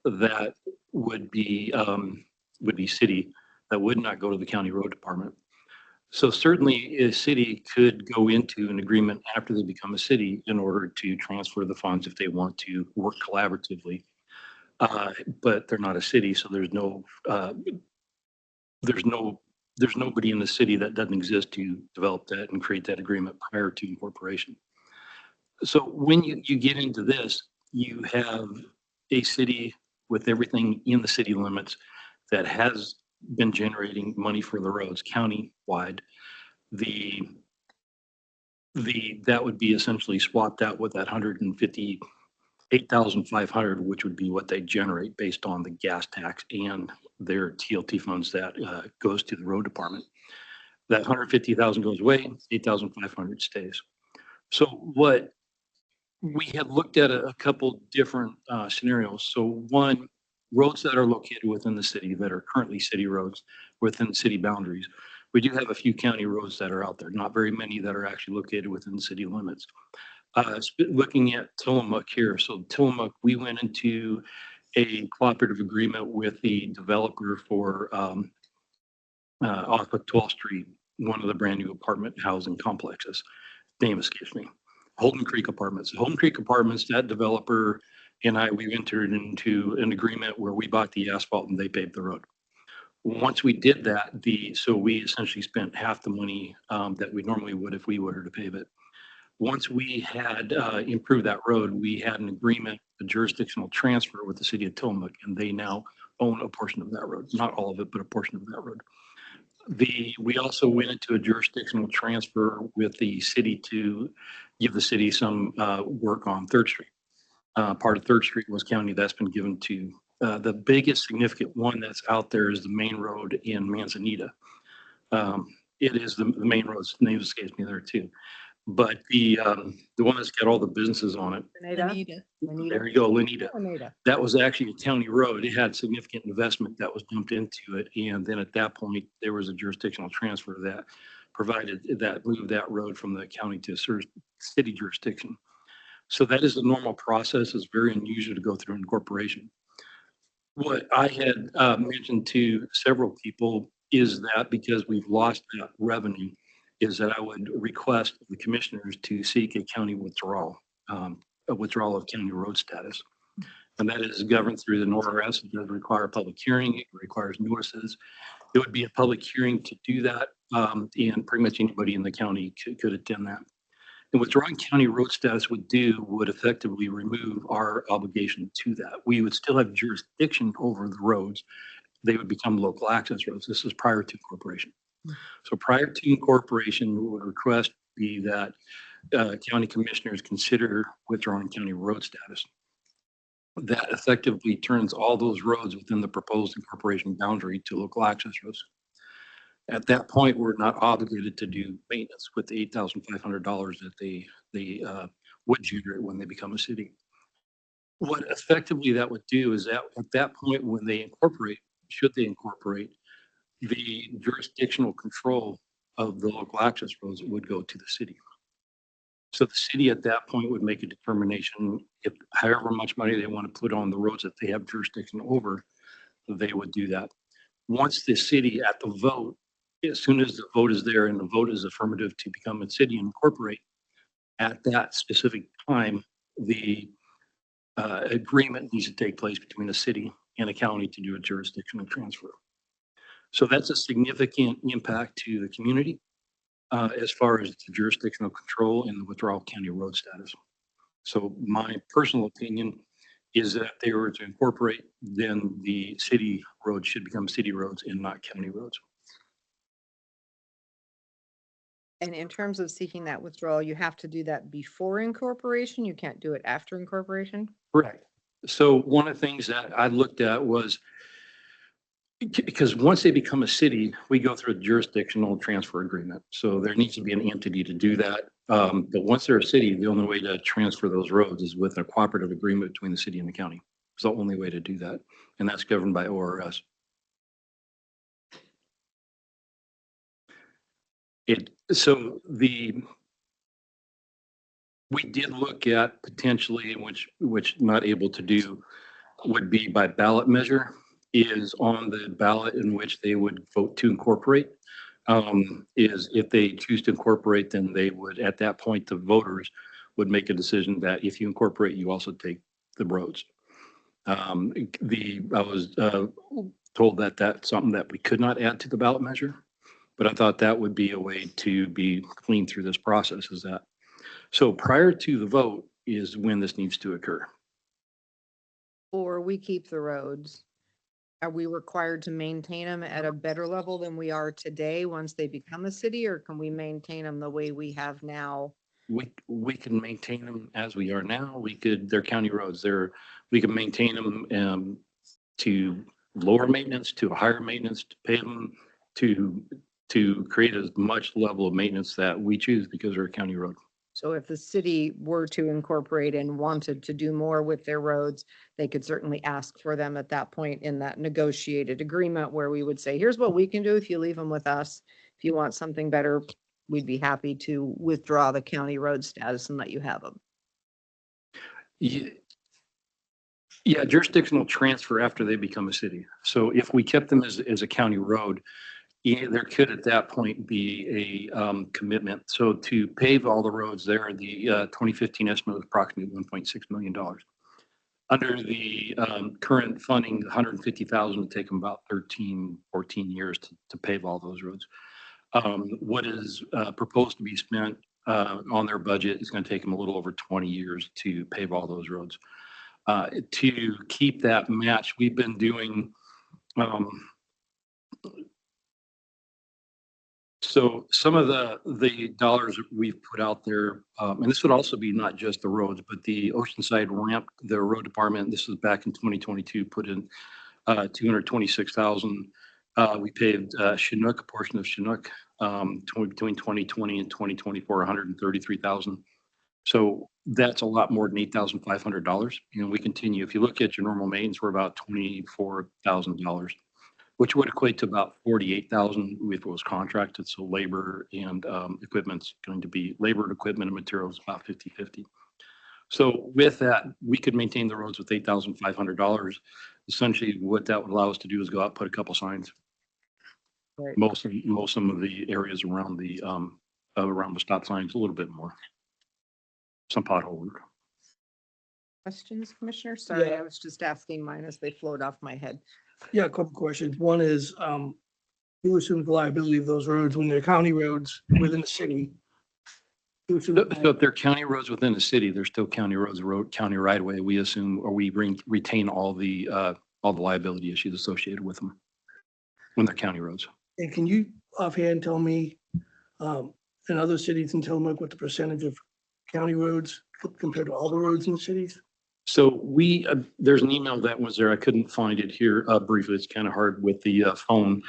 that would be city that would not go to the county road department. So certainly a city could go into an agreement after they become a city in order to transfer the funds if they want to work collaboratively. But they're not a city, so there's nobody in the city that doesn't exist to develop that and create that agreement prior to incorporation. So when you get into this, you have a city with everything in the city limits that has been generating money for the roads county-wide. That would be essentially swapped out with that 158,500, which would be what they generate based on the gas tax and their TLT funds that goes to the road department. That 150,000 goes away, 8,500 stays. So what we had looked at a couple different scenarios. So one, roads that are located within the city that are currently city roads within city boundaries. We do have a few county roads that are out there, not very many that are actually located within city limits. Looking at Tillamook here. So Tillamook, we went into a cooperative agreement with the developer for off of 12th Street, one of the brand new apartment housing complexes. Name escapes me. Holden Creek Apartments. Holden Creek Apartments, that developer and we entered into an agreement where we bought the asphalt and they paved the road. Once we did that, so we essentially spent half the money that we normally would if we were to pave it. Once we had improved that road, we had an agreement, a jurisdictional transfer with the city of Tillamook, and they now own a portion of that road. Not all of it, but a portion of that road. We also went into a jurisdictional transfer with the city to give the city some work on 3rd Street. Part of 3rd Street was county. That's been given to the biggest significant one that's out there is the main road in Manzanita. It is the main road. Name escapes me there too. But the one that's got all the businesses on it. Lenita. There you go, Lenita. Lenita. That was actually a county road. It had significant investment that was dumped into it. And then at that point, there was a jurisdictional transfer that moved that road from the county to city jurisdiction. So that is the normal process. It's very unusual to go through incorporation. What I had mentioned to several people is that because we've lost that revenue, is that I would request the commissioners to seek a county withdrawal, a withdrawal of county road status. And that is governed through the NORS. It does require a public hearing. It requires notices. It would be a public hearing to do that. And pretty much anybody in the county could attend that. And withdrawing county road status would effectively remove our obligation to that. We would still have jurisdiction over the roads. They would become local access roads. This is prior to incorporation. So prior to incorporation, we would request be that county commissioners consider withdrawing county road status. That effectively turns all those roads within the proposed incorporation boundary to local access roads. At that point, we're not obligated to do maintenance with the $8,500 that they would generate when they become a city. What effectively that would do is that at that point, when they incorporate, should they incorporate, the jurisdictional control of the local access roads would go to the city. So the city at that point would make a determination if however much money they want to put on the roads that they have jurisdiction over, they would do that. Once the city at the vote, as soon as the vote is there and the vote is affirmative to become a city and incorporate, at that specific time, the agreement needs to take place between a city and a county to do a jurisdictional transfer. So that's a significant impact to the community as far as the jurisdictional control and the withdrawal of county road status. So my personal opinion is that if they were to incorporate, then the city roads should become city roads and not county roads. And in terms of seeking that withdrawal, you have to do that before incorporation. You can't do it after incorporation. Correct. So one of the things that I looked at was because once they become a city, we go through a jurisdictional transfer agreement. So there needs to be an entity to do that. But once they're a city, the only way to transfer those roads is with a cooperative agreement between the city and the county. It's the only way to do that. And that's governed by ORS. We did look at potentially, which not able to do, would be by ballot measure. is on the ballot in which they would vote to incorporate. Is if they choose to incorporate, then they would, at that point, the voters would make a decision that if you incorporate, you also take the roads. I was told that that's something that we could not add to the ballot measure, but I thought that would be a way to be clean through this process, is that. So prior to the vote is when this needs to occur. Or we keep the roads. Are we required to maintain them at a better level than we are today once they become a city, or can we maintain them the way we have now? We can maintain them as we are now. They're county roads. We can maintain them to lower maintenance, to a higher maintenance, to pave them, to create as much level of maintenance that we choose because they're a county road. So if the city were to incorporate and wanted to do more with their roads, they could certainly ask for them at that point in that negotiated agreement where we would say, here's what we can do if you leave them with us. If you want something better, we'd be happy to withdraw the county road status and let you have them. Yeah, jurisdictional transfer after they become a city. So if we kept them as a county road, there could at that point be a commitment. So to pave all the roads there, the 2015 estimate was approximately $1.6 million. Under the current funding, 150,000 would take them about 13, 14 years to pave all those roads. What is proposed to be spent on their budget is going to take them a little over 20 years to pave all those roads. To keep that match, we've been doing so some of the dollars that we've put out there, and this would also be not just the roads, but the Oceanside ramp, the road department, this was back in 2022, put in 226,000. We paved Chinook, a portion of Chinook, between 2020 and 2024, 133,000. So that's a lot more than $8,500. And we continue. If you look at your normal maintenance, we're about $24,000. Which would equate to about 48,000 if it was contracted. So labor and equipment's going to be labor and equipment and materials about 50-50. So with that, we could maintain the roads with $8,500. Essentially, what that would allow us to do is go out and put a couple signs. Right. Most of the areas around the stop signs, a little bit more. Some pothole work. Questions, Commissioner? Sorry, Yeah. I was just asking mine as they float off my head. Yeah, a couple questions. One is, who assumes the liability of those roads when they're county roads within the city? Who assumes the So if they're county roads within the city, they're still county roads, county right of way. We assume, or we retain all the liability issues associated with them when they're county roads. And can you offhand tell me, in other cities in Tillamook, what the percentage of county roads compared to all the roads in the cities? So there's an email that was there. I couldn't find it here briefly. It's kind of hard with the phone,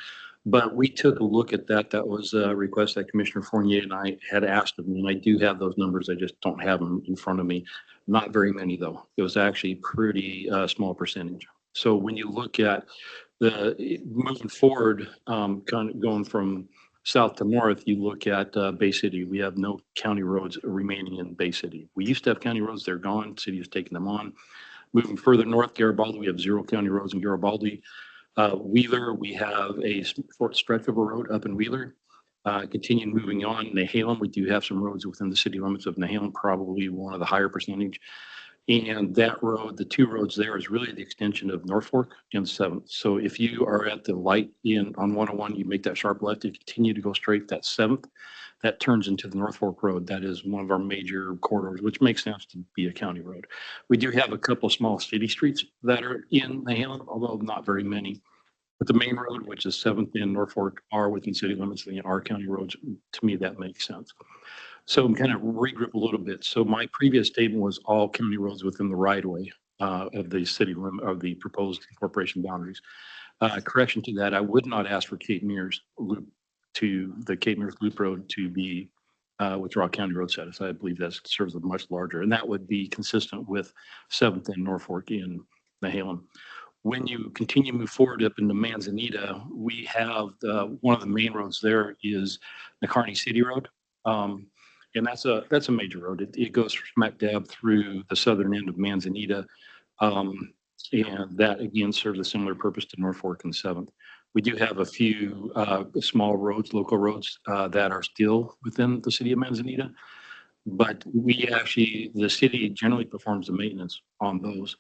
but we took a look at that. That was a request that Commissioner Fournier and I had asked of me, and I do have those numbers. I just don't have them in front of me. Not very many though. It was actually pretty small percentage. So when you look at moving forward, kind of going from south to north, you look at Bay City. We have no county roads remaining in Bay City. We used to have county roads. They're gone. City has taken them on. Moving further north, Garibaldi, we have 0 county roads in Garibaldi. Wheeler, we have a Fort Stretford Road up in Wheeler. Continue moving on, Nehalem, we do have some roads within the city limits of Nehalem, probably one of the higher percentage. And that road, the 2 roads there is really the extension of North Fork and 7th. So if you are at the light on 101, you make that sharp left, you continue to go straight, that 7th, that turns into the North Fork Road. That is one of our major corridors, which makes sense to be a county road. We do have a couple of small city streets that are in Nehalem, although not very many. But the main road, which is 7th and North Fork, are within city limits and are county roads. To me, that makes sense. So I'm kind of regroup a little bit. So my previous statement was all county roads within the right of way of the city limit of the proposed incorporation boundaries. Correction to that, I would not ask for Cape Mears Loop the Cape Mears Loop Road to be withdraw county road status. I believe that serves a much larger, and that would be consistent with 7th and Norfolk in Nehalem. When you continue to move forward up into Manzanita, we have one of the main roads there is the Kearney City Road. And that's a major road. It goes smack dab through the southern end of Manzanita. And that again serves a similar purpose to North Fork and Seventh. We do have a few small roads, local roads that are still within the city of Manzanita. But we actually, the city generally performs the maintenance on those.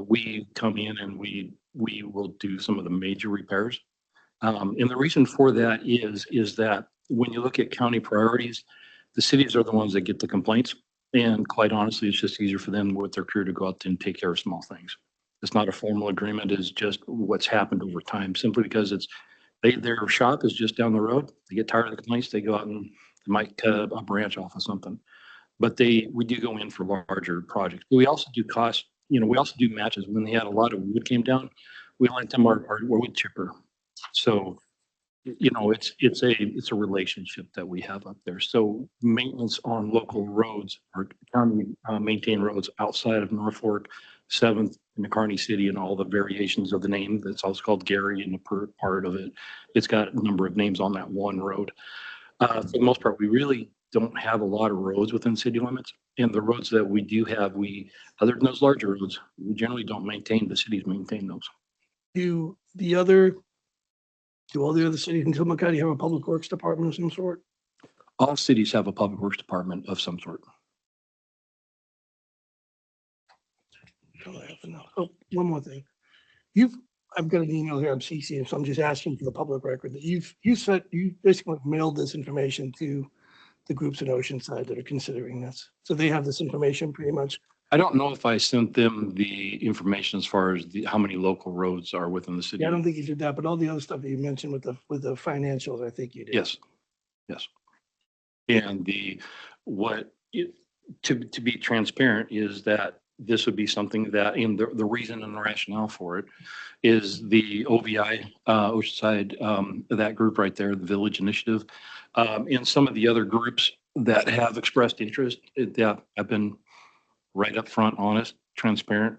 We come in and we will do some of the major repairs. And the reason for that is that when you look at county priorities, the cities are the ones that get the complaints. And quite honestly, it's just easier for them with their crew to go out and take care of small things. It's not a formal agreement, it's just what's happened over time, simply because their shop is just down the road. They get tired of the complaints, they go out and they might cut a branch off of something. But we do go in for larger projects. We also do we also do matches. When they had a lot of wood came down, we lent them our wood chipper. So, it's a relationship that we have up there. So maintenance on local roads or county maintained roads outside of North Fork, Seventh, and the Kearney City, and all the variations of the name. That's also called Gary in the part of it. It's got a number of names on that one road. For the most part, we really don't have a lot of roads within city limits. And the roads that we do have, other than those larger roads, we generally don't maintain. The cities maintain those. Do all the other cities in Tillamook County have a public works department of some sort? All cities have a public works department of some sort. All I have to know. Oh, one more thing. I've got an email here, I'm CCing, so I'm just asking for the public record that you basically mailed this information to the groups in Oceanside that are considering this. So they have this information pretty much. I don't know if I sent them the information as far as how many local roads are within the city. Yeah, I don't think you did that, but all the other stuff that you mentioned with the financials, I think you did. Yes. And to be transparent is that this would be something that, and the reason and the rationale for it is the OVI, Oceanside, that group right there, the Village Initiative, and some of the other groups that have expressed interest. I've been right up front, honest, transparent.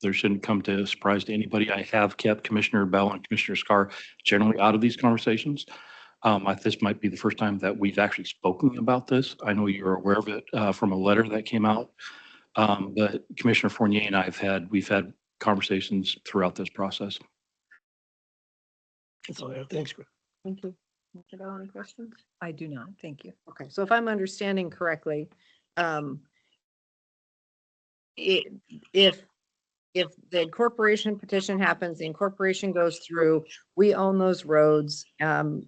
There shouldn't come to a surprise to anybody. I have kept Commissioner Bell and Commissioner Scar generally out of these conversations. This might be the first time that we've actually spoken about this. I know you're aware of it from a letter that came out. But Commissioner Fournier and we've had conversations throughout this process. That's all I have. Thanks, Chris. Thank you. Mr. Bell, any questions? I do not. Thank you. Okay, so if I'm understanding correctly, if the incorporation petition happens, the incorporation goes through, we own those roads,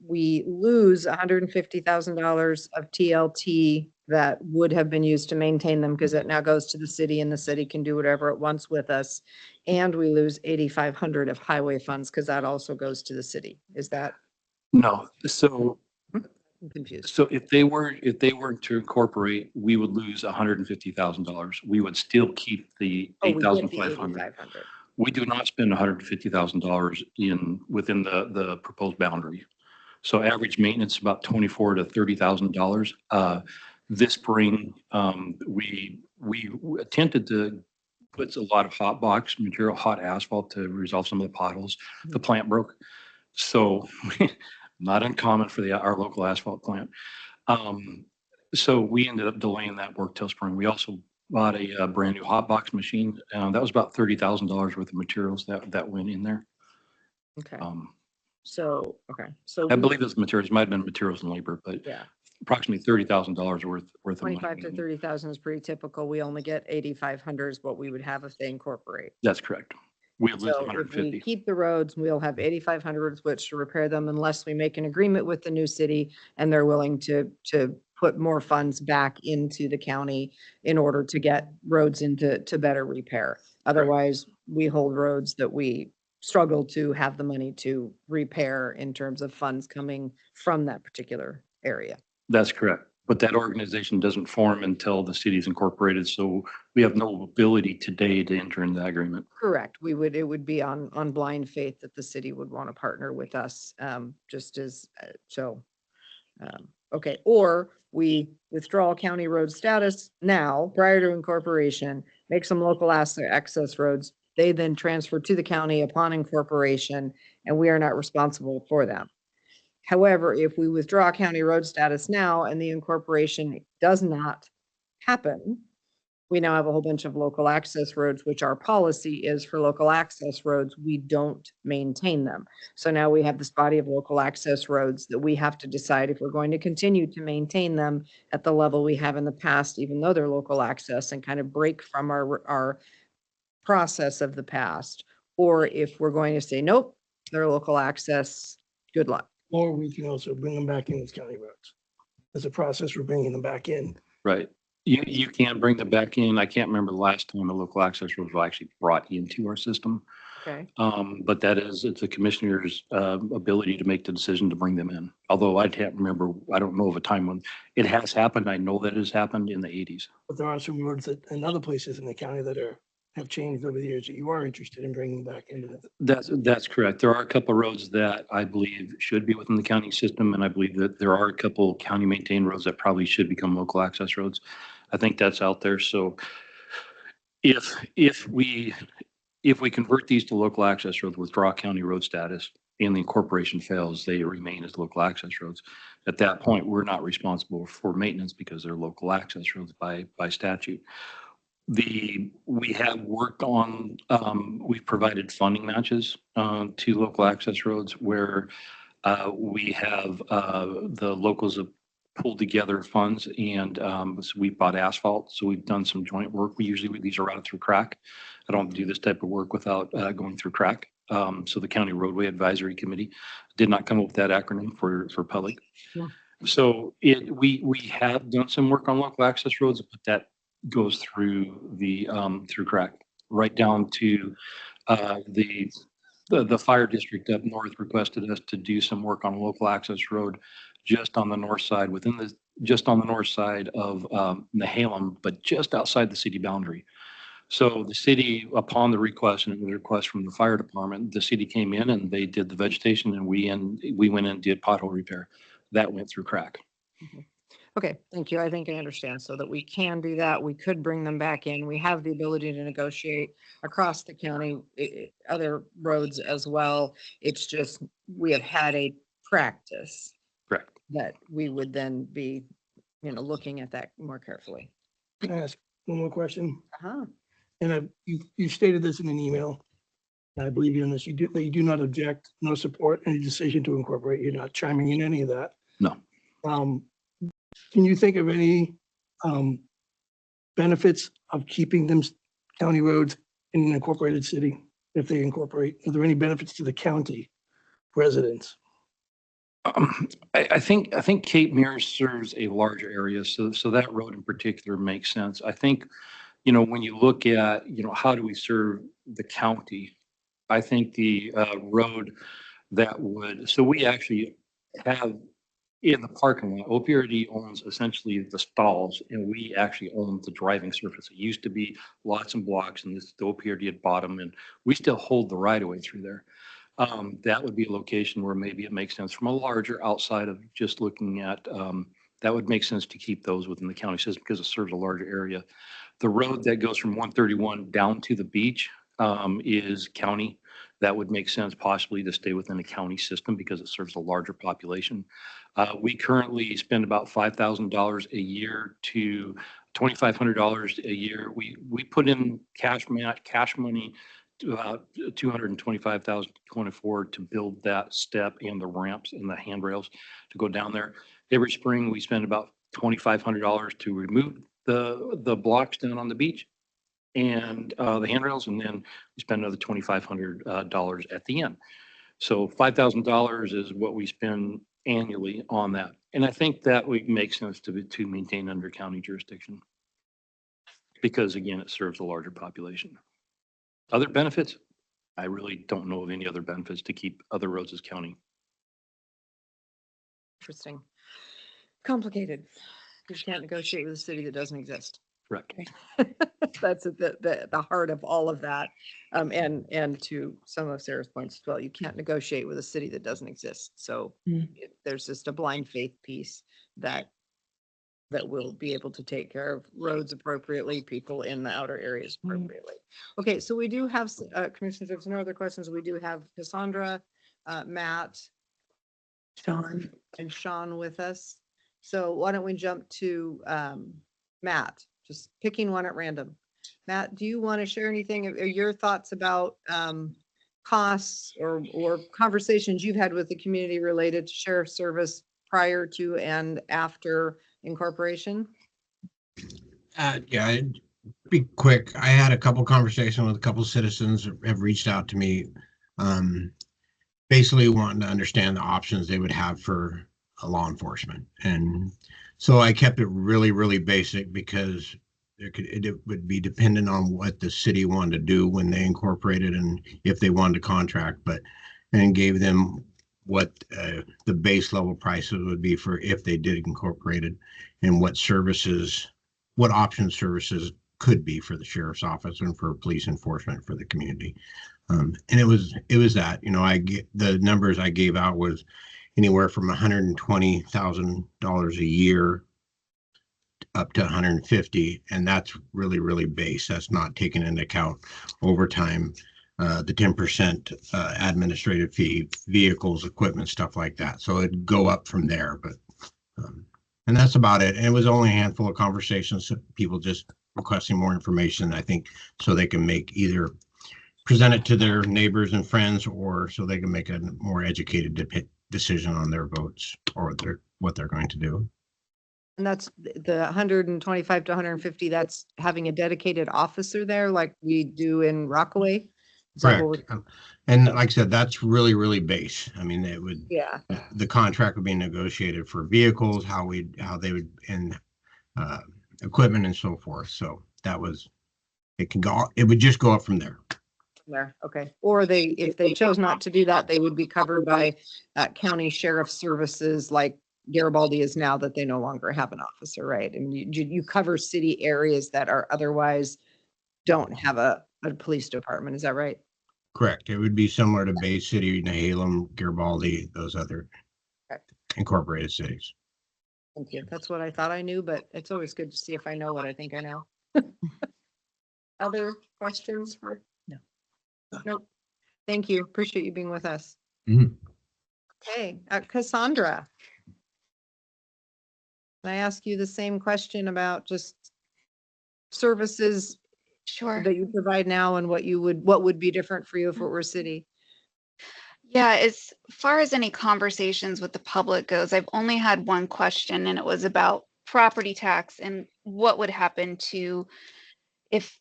we lose $150,000 of TLT that would have been used to maintain them because it now goes to the city and the city can do whatever it wants with us. And we lose $8,500 of highway funds because that also goes to the city. Is that? No, so I'm confused. So if they were to incorporate, we would lose $150,000. We would still keep the Oh, we get the 8,500. 8,500. We do not spend $150,000 within the proposed boundary. So average maintenance about $24,000 to $30,000. This spring, we attempted to put a lot of hot box material, hot asphalt to resolve some of the potholes. The plant broke, so not uncommon for our local asphalt plant. So we ended up delaying that work till spring. We also bought a brand new hot box machine. That was about $30,000 worth of materials that went in there. Okay, I so believe those materials might have been materials and labor, but yeah, approximately $30,000 worth of money. 25 to 30,000 is pretty typical. We only get 8,500 is what we would have if they incorporate. That's correct. We would lose So if we 150. keep the roads, we'll have 8,500 which to repair them unless we make an agreement with the new city and they're willing to put more funds back into the county in order to get roads into better repair. Otherwise, we hold roads that we struggle to have the money to repair in terms of funds coming from that particular area. That's correct. But that organization doesn't form until the city's incorporated. So we have no ability today to enter into that agreement. Correct. It would be on blind faith that the city would want to partner with us, just as, okay. Or we withdraw county road status now prior to incorporation, make some local access roads. They then transfer to the county upon incorporation and we are not responsible for them. However, if we withdraw county road status now and the incorporation does not happen, we now have a whole bunch of local access roads, which our policy is for local access roads, we don't maintain them. So now we have this body of local access roads that we have to decide if we're going to continue to maintain them at the level we have in the past, even though they're local access, and kind of break from our process of the past, or if we're going to say, nope, they're local access, good luck. Or we can also bring them back in as county roads. There's a process for bringing them back in. Right. You can bring them back in. I can't remember the last time a local access road was actually brought into our system. Okay. But it's the commissioner's ability to make the decision to bring them in. Although I can't remember, I don't know of a time when it has happened. I know that it has happened in the 80s. But there are some roads that, and other places in the county that have changed over the years that you are interested in bringing back into the. That's correct. There are a couple of roads that I believe should be within the county system, and I believe that there are a couple county maintained roads that probably should become local access roads. I think that's out there. So if we convert these to local access roads, withdraw county road status, and the incorporation fails, they remain as local access roads. At that point, we're not responsible for maintenance because they're local access roads by statute. We have worked on, we've provided funding matches to local access roads where we have the locals have pulled together funds, and so we bought asphalt. So we've done some joint work. These are routed through CRAC. I don't do this type of work without going through CRAC. So the County Roadway Advisory Committee did not come up with that acronym for public. Yeah. So we have done some work on local access roads, but that goes through through CRAC right down to the fire district up north requested us to do some work on a local access road just on the north side just on the north side of Nehalem, but just outside the city boundary. So the city, upon the request and the request from the fire department, the city came in and they did the vegetation, and we went in and did pothole repair. That went through CRAC. Okay, thank you. I think I understand. So that we can do that, we could bring them back in. We have the ability to negotiate across the county, other roads as well. It's just, we have had a practice Correct. that we would then be, looking at that more carefully. Can I ask one more question? Uh-huh. And you stated this in an email. And I believe you in this. That you do not object nor support any decision to incorporate. You're not chiming in any of that. No. Can you think of any benefits of keeping them county roads in an incorporated city if they incorporate? Are there any benefits to the county residents? I think Cape Mears serves a larger area, so that road in particular makes sense. I think, when you look at, how do we serve the county? I think the road so we actually have in the parking lot, OPRD owns essentially the stalls, and we actually own the driving surface. It used to be lots and blocks, and the OPRD had bought them, and we still hold the right of way through there. That would be a location where maybe it makes sense from a larger outside of just looking at, that would make sense to keep those within the county system because it serves a larger area. The road that goes from 131 down to the beach is county. That would make sense possibly to stay within a county system because it serves a larger population. We currently spend about $5,000 a year to $2,500 a year. We put in cash money to about $225,000 going forward to build that step and the ramps and the handrails to go down there. Every spring we spend about $2,500 to remove the blocks down on the beach and the handrails, and then we spend another $2,500 at the end. So $5,000 is what we spend annually on that. And I think that would make sense to maintain under county jurisdiction because again, it serves a larger population. Other benefits? I really don't know of any other benefits to keep other roads as county. Interesting. Complicated. You can't negotiate with a city that doesn't exist. Correct. That's at the heart of all of that. And to some of Sarah's points as well, you can't negotiate with a city that doesn't exist. So there's just a blind faith piece that will be able to take care of roads appropriately, people in the outer areas appropriately. Okay, so we do have, commissioners, if there's no other questions, we do have Cassandra, Matt, Sean. and Sean with us. So why don't we jump to Matt? just picking one at random. Matt, do you want to share anything, or your thoughts about costs or conversations you've had with the community related to sheriff's service prior to and after incorporation? Yeah, I'd be quick. I had a couple conversations with a couple citizens that have reached out to me, basically wanting to understand the options they would have for law enforcement. And so I kept it really, really basic because it would be dependent on what the city wanted to do when they incorporated and if they wanted to contract, and gave them what the base level prices would be for if they did incorporate it, and what option services could be for the sheriff's office and for police enforcement for the community. And it was that, the numbers I gave out was anywhere from $120,000 a year up to 150, and that's really, really base. That's not taking into account overtime, the 10% administrative fee, vehicles, equipment, stuff like that. So it'd go up from there, but and that's about it. And it was only a handful of conversations, people just requesting more information, I think, so they can make either present it to their neighbors and friends, or so they can make a more educated decision on their votes or what they're going to do. And that's the 125 to 150, that's having a dedicated officer there like we do in Rockaway? Is that what Correct. And like I said, that's really, really base. I mean, Yeah. the contract would be negotiated for vehicles, how they would, and equipment and so forth. So it would just go up from there. There, okay. Or if they chose not to do that, they would be covered by county sheriff services like Garibaldi is now, that they no longer have an officer, right? And you cover city areas that are otherwise don't have a police department. Is that right? Correct. It would be similar to Bay City, Nehalem, Garibaldi, those other incorporated cities. Thank you. That's what I thought I knew, but it's always good to see if I know what I think I know. Other questions for? No. Nope. Thank you. Appreciate you being with us. Mhm. Okay, Cassandra. Can I ask you the same question about just services Sure. that you provide now and what would be different for you if it were city? Yeah, as far as any conversations with the public goes, I've only had one question, and it was about property tax and what would happen to if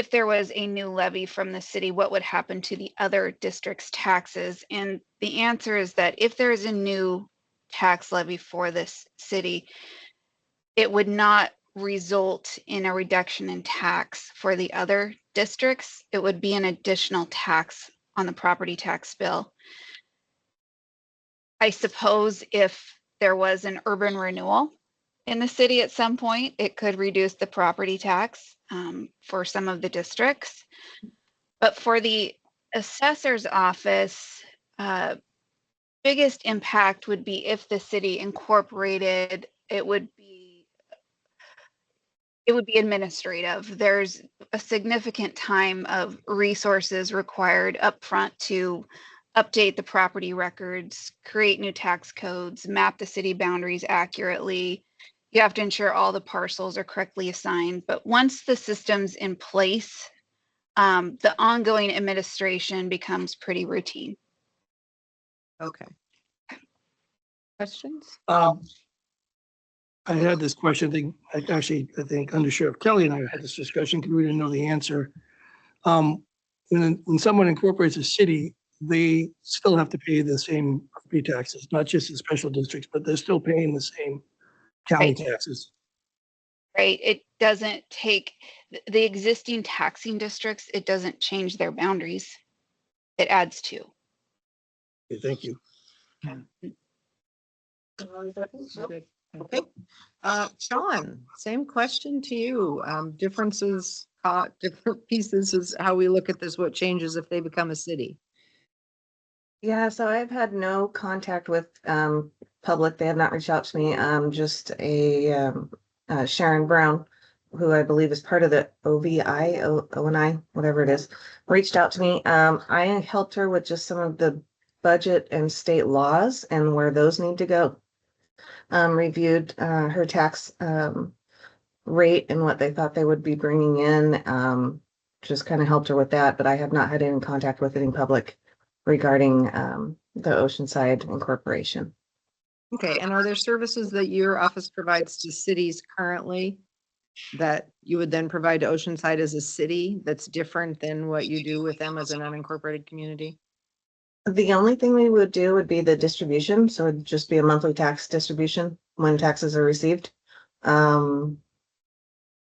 there was a new levy from the city, what would happen to the other districts' taxes? And the answer is that if there is a new tax levy for this city, it would not result in a reduction in tax for the other districts. It would be an additional tax on the property tax bill. I suppose if there was an urban renewal in the city at some point, it could reduce the property tax for some of the districts. But for the assessor's office, biggest impact would be if the city incorporated, it would be administrative. There's a significant time of resources required upfront to update the property records, create new tax codes, map the city boundaries accurately. You have to ensure all the parcels are correctly assigned. But once the system's in place, the ongoing administration becomes pretty routine. Okay. Questions? I had this question, I think Under Sheriff Kelly and I had this discussion because we didn't know the answer. When someone incorporates a city, they still have to pay the same property taxes, not just in special districts, but they're still paying the same county taxes. Right. It doesn't take the existing taxing districts, it doesn't change their boundaries. It adds to. Okay, thank you. Okay. Sean, same question to you. Differences, different pieces is how we look at this, what changes if they become a city. Yeah, so I've had no contact with public. They have not reached out to me. Just Sharon Brown, who I believe is part of the ONI, whatever it is, reached out to me. I helped her with just some of the budget and state laws and where those need to go. Reviewed her tax rate and what they thought they would be bringing in. Just kind of helped her with that, but I have not had any contact with any public regarding the Oceanside Incorporation. Okay, and are there services that your office provides to cities currently that you would then provide to Oceanside as a city that's different than what you do with them as an unincorporated community? The only thing we would do would be the distribution, so it'd just be a monthly tax distribution when taxes are received.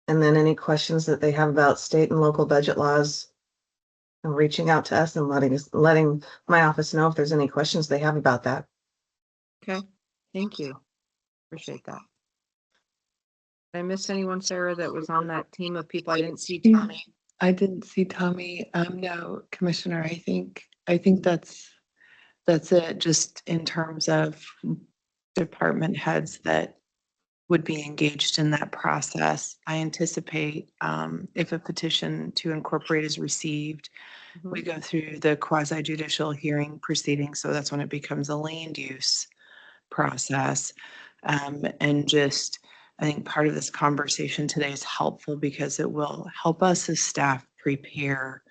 And then any questions that they have about state and local budget laws, and reaching out to us and letting my office know if there's any questions they have about that. Okay, thank you. Appreciate that. Did I miss anyone, Sarah, that was on that team of people? I didn't see Tommy. I didn't see Tommy. No, Commissioner, I think that's it, just in terms of department heads that would be engaged in that process. I anticipate if a petition to incorporate is received, we go through the quasi judicial hearing proceedings. So that's when it becomes a land use process. And just, I think part of this conversation today is helpful because it will help us as staff prepare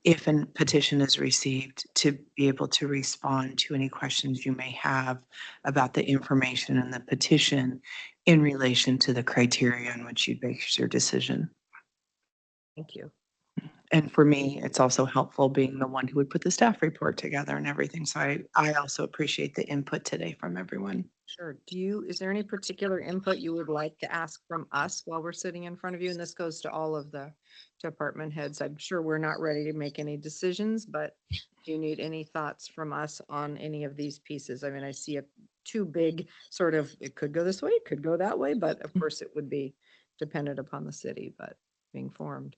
if a petition is received to be able to respond to any questions you may have about the information in the petition in relation to the criteria on which you base your decision. Thank you. And for me, it's also helpful being the one who would put the staff report together and everything. So I also appreciate the input today from everyone. Sure. Is there any particular input you would like to ask from us while we're sitting in front of you? And this goes to all of the department heads. I'm sure we're not ready to make any decisions, but do you need any thoughts from us on any of these pieces? I mean, I see two big sort of, it could go this way, it could go that way, but of course it would be dependent upon the city, but being formed.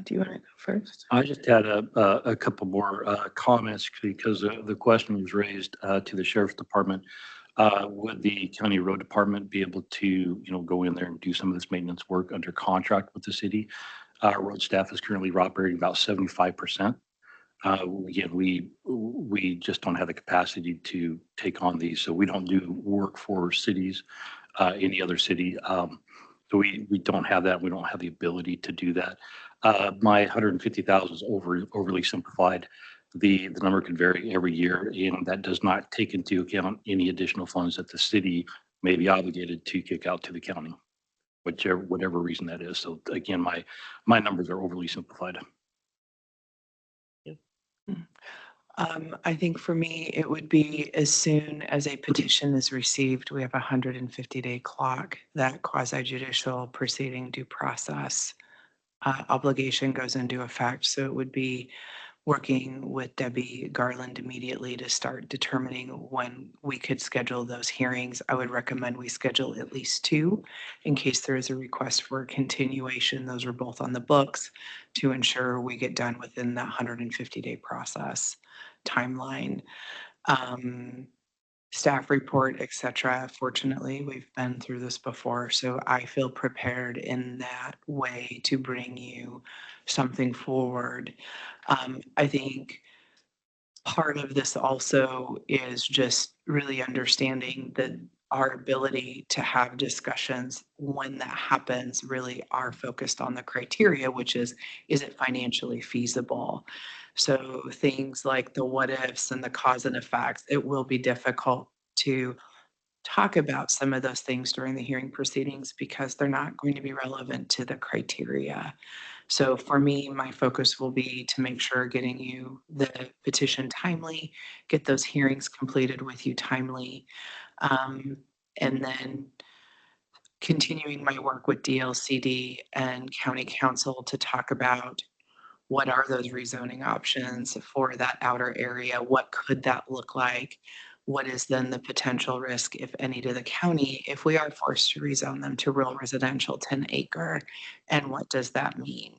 Do you want to go first? I just had a couple more comments because the question was raised to the sheriff's department. Would the county road department be able to, go in there and do some of this maintenance work under contract with the city? Road staff is currently operating about 75%. Again, we just don't have the capacity to take on these, so we don't do work for cities, any other city. So we don't have that. We don't have the ability to do that. My 150,000 is overly simplified. The number can vary every year, and that does not take into account any additional funds that the city may be obligated to kick out to the county, whatever reason that is. So again, my numbers are overly simplified. I think for me, it would be as soon as a petition is received, we have a 150-day clock. That quasi-judicial proceeding due process obligation goes into effect. So it would be working with Debbie Garland immediately to start determining when we could schedule those hearings. I would recommend we schedule at least 2 in case there is a request for a continuation. Those are both on the books to ensure we get done within that 150-day process timeline. Staff report, et cetera. Fortunately, we've been through this before, so I feel prepared in that way to bring you something forward. I think part of this also is just really understanding that our ability to have discussions when that happens really are focused on the criteria, which is it financially feasible? So things like the what ifs and the cause and effects, it will be difficult to talk about some of those things during the hearing proceedings because they're not going to be relevant to the criteria. So for me, my focus will be to make sure getting you the petition timely, get those hearings completed with you timely, and then continuing my work with DLCD and County Council to talk about what are those rezoning options for that outer area? What could that look like? What is then the potential risk, if any, to the county if we are forced to rezone them to rural residential 10 acre? And what does that mean?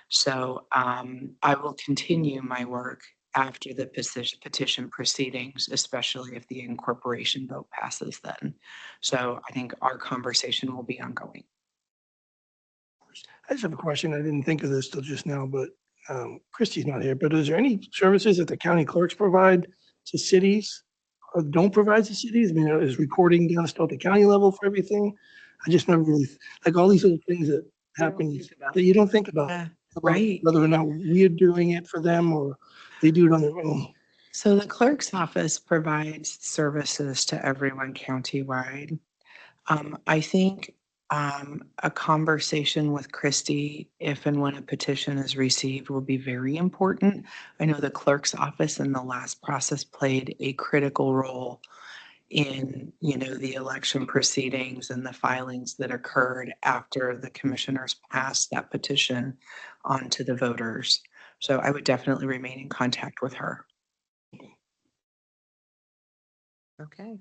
So I will continue my work after the petition proceedings, especially if the incorporation vote passes then. So I think our conversation will be ongoing. I just have a question. I didn't think of this till just now, but Christy's not here. But is there any services that the county clerks provide to cities don't provide to cities? I mean, is recording down at the county level for everything? I just never really, like all these little things that happen think about. that you don't think about. Yeah, About right. whether or not we're doing it for them or they do it on their own. So the clerk's office provides services to everyone countywide. I think a conversation with Christie, if and when a petition is received, will be very important. I know the clerk's office in the last process played a critical role in, the election proceedings and the filings that occurred after the commissioners passed that petition on to the voters. So I would definitely remain in contact with her. Okay.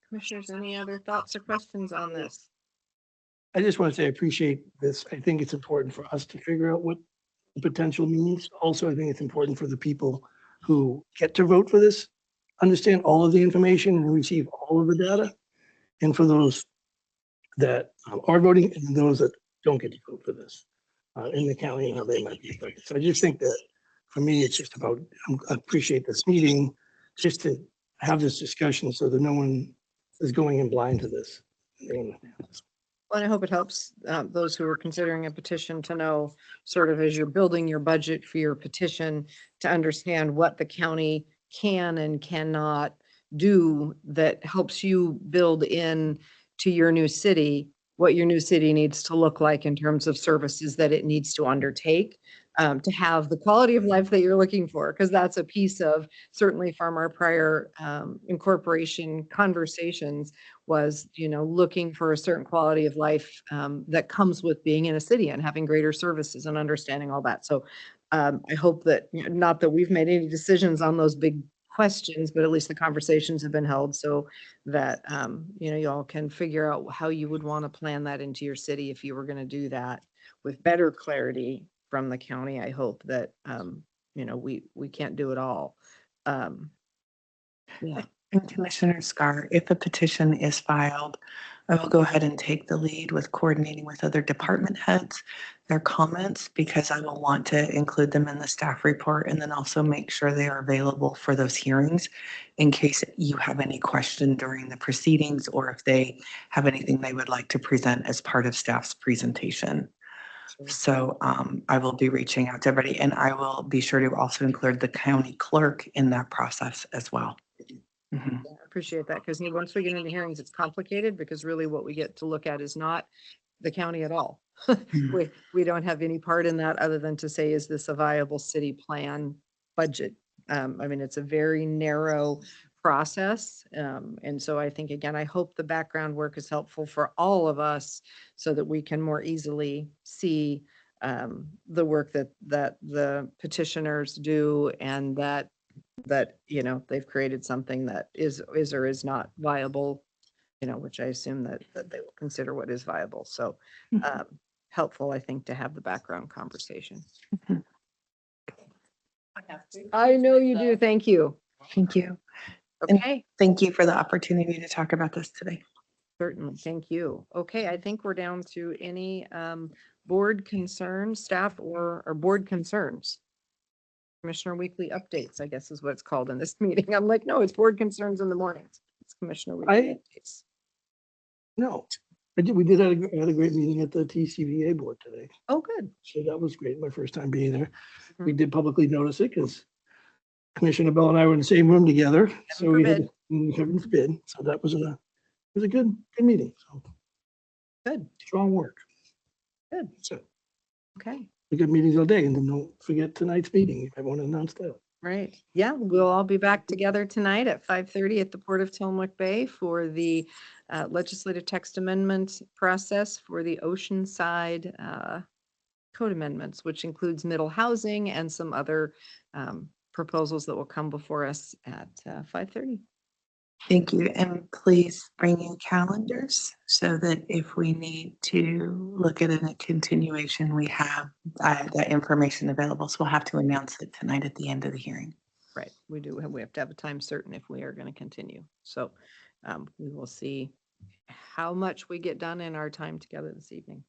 Commissioners, any other thoughts or questions on this? I just want to say I appreciate this. I think it's important for us to figure out what the potential means. Also, I think it's important for the people who get to vote for this, understand all of the information and receive all of the data. And for those that are voting and those that don't get to vote for this in the county and how they might be affected. So I just think that for me, it's just about, I appreciate this meeting just to have this discussion so that no one is going in blind to this. Well, and I hope it helps those who are considering a petition to know, sort of as you're building your budget for your petition, to understand what the county can and cannot do that helps you build in to your new city, what your new city needs to look like in terms of services that it needs to undertake to have the quality of life that you're looking for, because that's a piece of, certainly from our prior incorporation conversations, was, looking for a certain quality of life that comes with being in a city and having greater services and understanding all that. So I hope that, not that we've made any decisions on those big questions, but at least the conversations have been held so that, y'all can figure out how you would want to plan that into your city if you were going to do that with better clarity from the county. I hope that, we can't do it all. Yeah. And Commissioner Scar, if a petition is filed, I will go ahead and take the lead with coordinating with other department heads, their comments, because I will want to include them in the staff report and then also make sure they are available for those hearings in case you have any question during the proceedings or if they have anything they would like to present as part of staff's presentation. So I will be reaching out to everybody and I will be sure to also include the county clerk in that process as well. Mhm. I appreciate that, because once we get into hearings, it's complicated because really what we get to look at is not the county at all. We don't have any part in that other than to say, is this a viable city plan budget? I mean, it's a very narrow process. And so I think, again, I hope the background work is helpful for all of us so that we can more easily see the work that the petitioners do, and that they've created something that is or is not viable, which I assume that they will consider what is viable. So helpful, I think, to have the background conversation. I know you do. Thank you. Thank you. And Okay, thank you for the opportunity to talk about this today. certainly. Thank you. Okay, I think we're down to any board concerns, staff or board concerns. Commissioner weekly updates, I guess is what it's called in this meeting. I'm like, no, it's board concerns in the mornings. It's commissioner weekly updates. No, we had a great meeting at the TCVA board today. Oh, good. So that was great. My first time being there. We Mhm. did publicly notice it because Commissioner Bell and I were in the same room together. So we had, heaven forbid. So that was it was a good meeting. So Good. strong work. Good. So Okay. we got meetings all day, and then don't forget tonight's meeting. I want to announce that. Right. Yeah, we'll all be back together tonight at 5:30 at the Port of Tillamook Bay for the legislative text amendment process for the Oceanside code amendments, which includes middle housing and some other proposals that will come before us at 5:30. Thank you. And please bring in calendars so that if we need to look at a continuation, we have that information available. So we'll have to announce it tonight at the end of the hearing. Right. We have to have a time certain if we are going to continue. So we will see how much we get done in our time together this evening.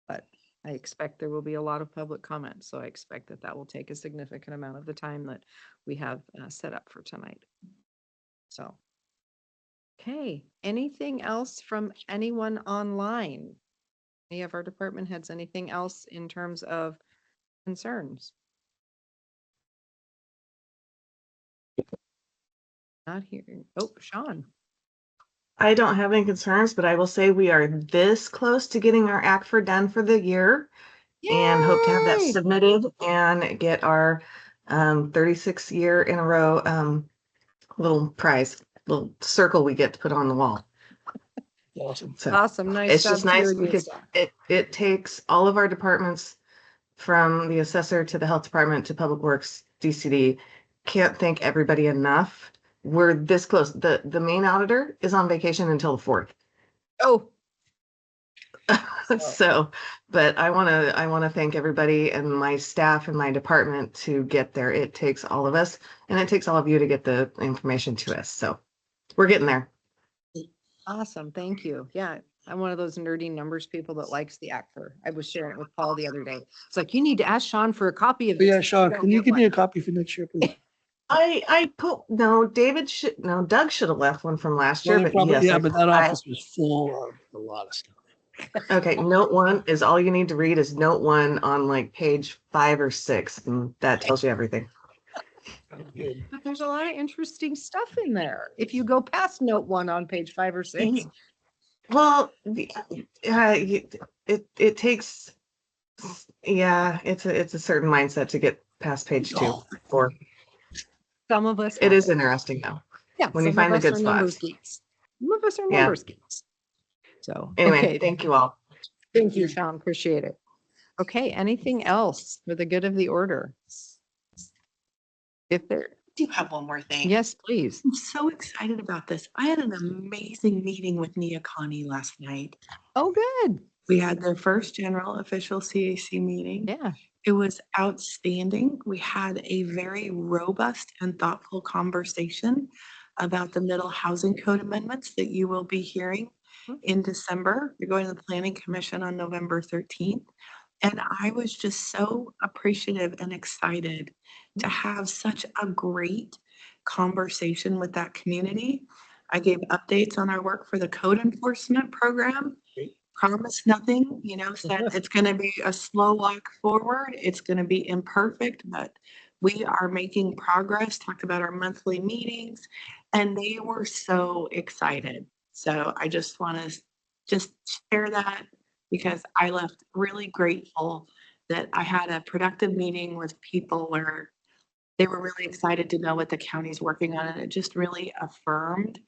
But I expect there will be a lot of public comment. So I expect that will take a significant amount of the time that we have set up for tonight. So, okay, anything else from anyone online? Any of our department heads, anything else in terms of concerns? Not hearing. Oh, Sean. I don't have any concerns, but I will say we are this close to getting our ACFR done for the year and hope to have that Yay! submitted and get our 36 year in a row little prize, little circle we get to put on the wall. Awesome. So Awesome. Nice it's job just to you nice and your because staff. it takes all of our departments from the assessor to the health department to public works, DCD. Can't thank everybody enough. We're this close. The main auditor is on vacation until the 4th. Oh, So, but I want to thank everybody and my staff and my department to get there. It takes all of us and it takes all of you to get the information to us. So we're getting there. awesome. Thank you. Yeah. I'm one of those nerdy numbers people that likes the ACFR. I was sharing it with Paul the other day. It's like, you need to ask Sean for a copy of But this. yeah, if Sean, don't can you get give me one." a copy for next year, please? Doug should have left one from last year, Well, but probably, yes, yeah, I but that office was full of a lot of stuff. okay. Note 1 is all you need to read is note 1 on like page 5 or 6, and that tells you everything. Good. But there's a lot of interesting stuff in there. If you go past note 1 on page 5 or 6. Well, it takes, yeah, it's a certain mindset to get past page 2 or Some of us. it have is it. interesting though. Yeah. when you some of find the us good are numbers spots. geeks. Some of us are Yeah. numbers geeks. So, Anyway, okay. thank you all. Thank you, Sean. Appreciate it. Okay. Anything else for the good of the order? If there, I do have one more thing. yes, please. I'm so excited about this. I had an amazing meeting with Neoconi last night. Oh, good. We had their first general official CAC meeting. Yeah. It was outstanding. We had a very robust and thoughtful conversation about the middle housing code amendments that you will be hearing in December. You're going to the Planning Commission on November 13th. And I was just so appreciative and excited to have such a great conversation with that community. I gave updates on our work for the code enforcement program. Promised nothing, said it's going to be a slow walk forward. It's going to be imperfect, but we are making progress. Talked about our monthly meetings, and they were so excited. So I just want to just share that because I left really grateful that I had a productive meeting with people where they were really excited to know what the county's working on, and it just really affirmed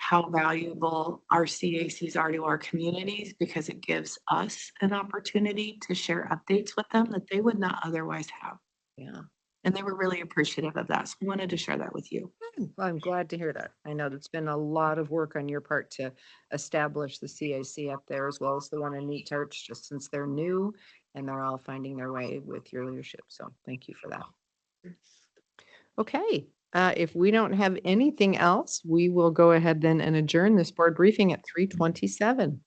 how valuable our CACs are to our communities because it gives us an opportunity to share updates with them that they would not otherwise have. Yeah. And they were really appreciative of that. So I wanted to share that with you. Well, I'm glad to hear that. I know that's been a lot of work on your part to establish the CAC up there as well as the one in Neat Church, just since they're new and they're all finding their way with your leadership. So thank you for that. Okay. If we don't have anything else, we will go ahead then and adjourn this board briefing at 3:27.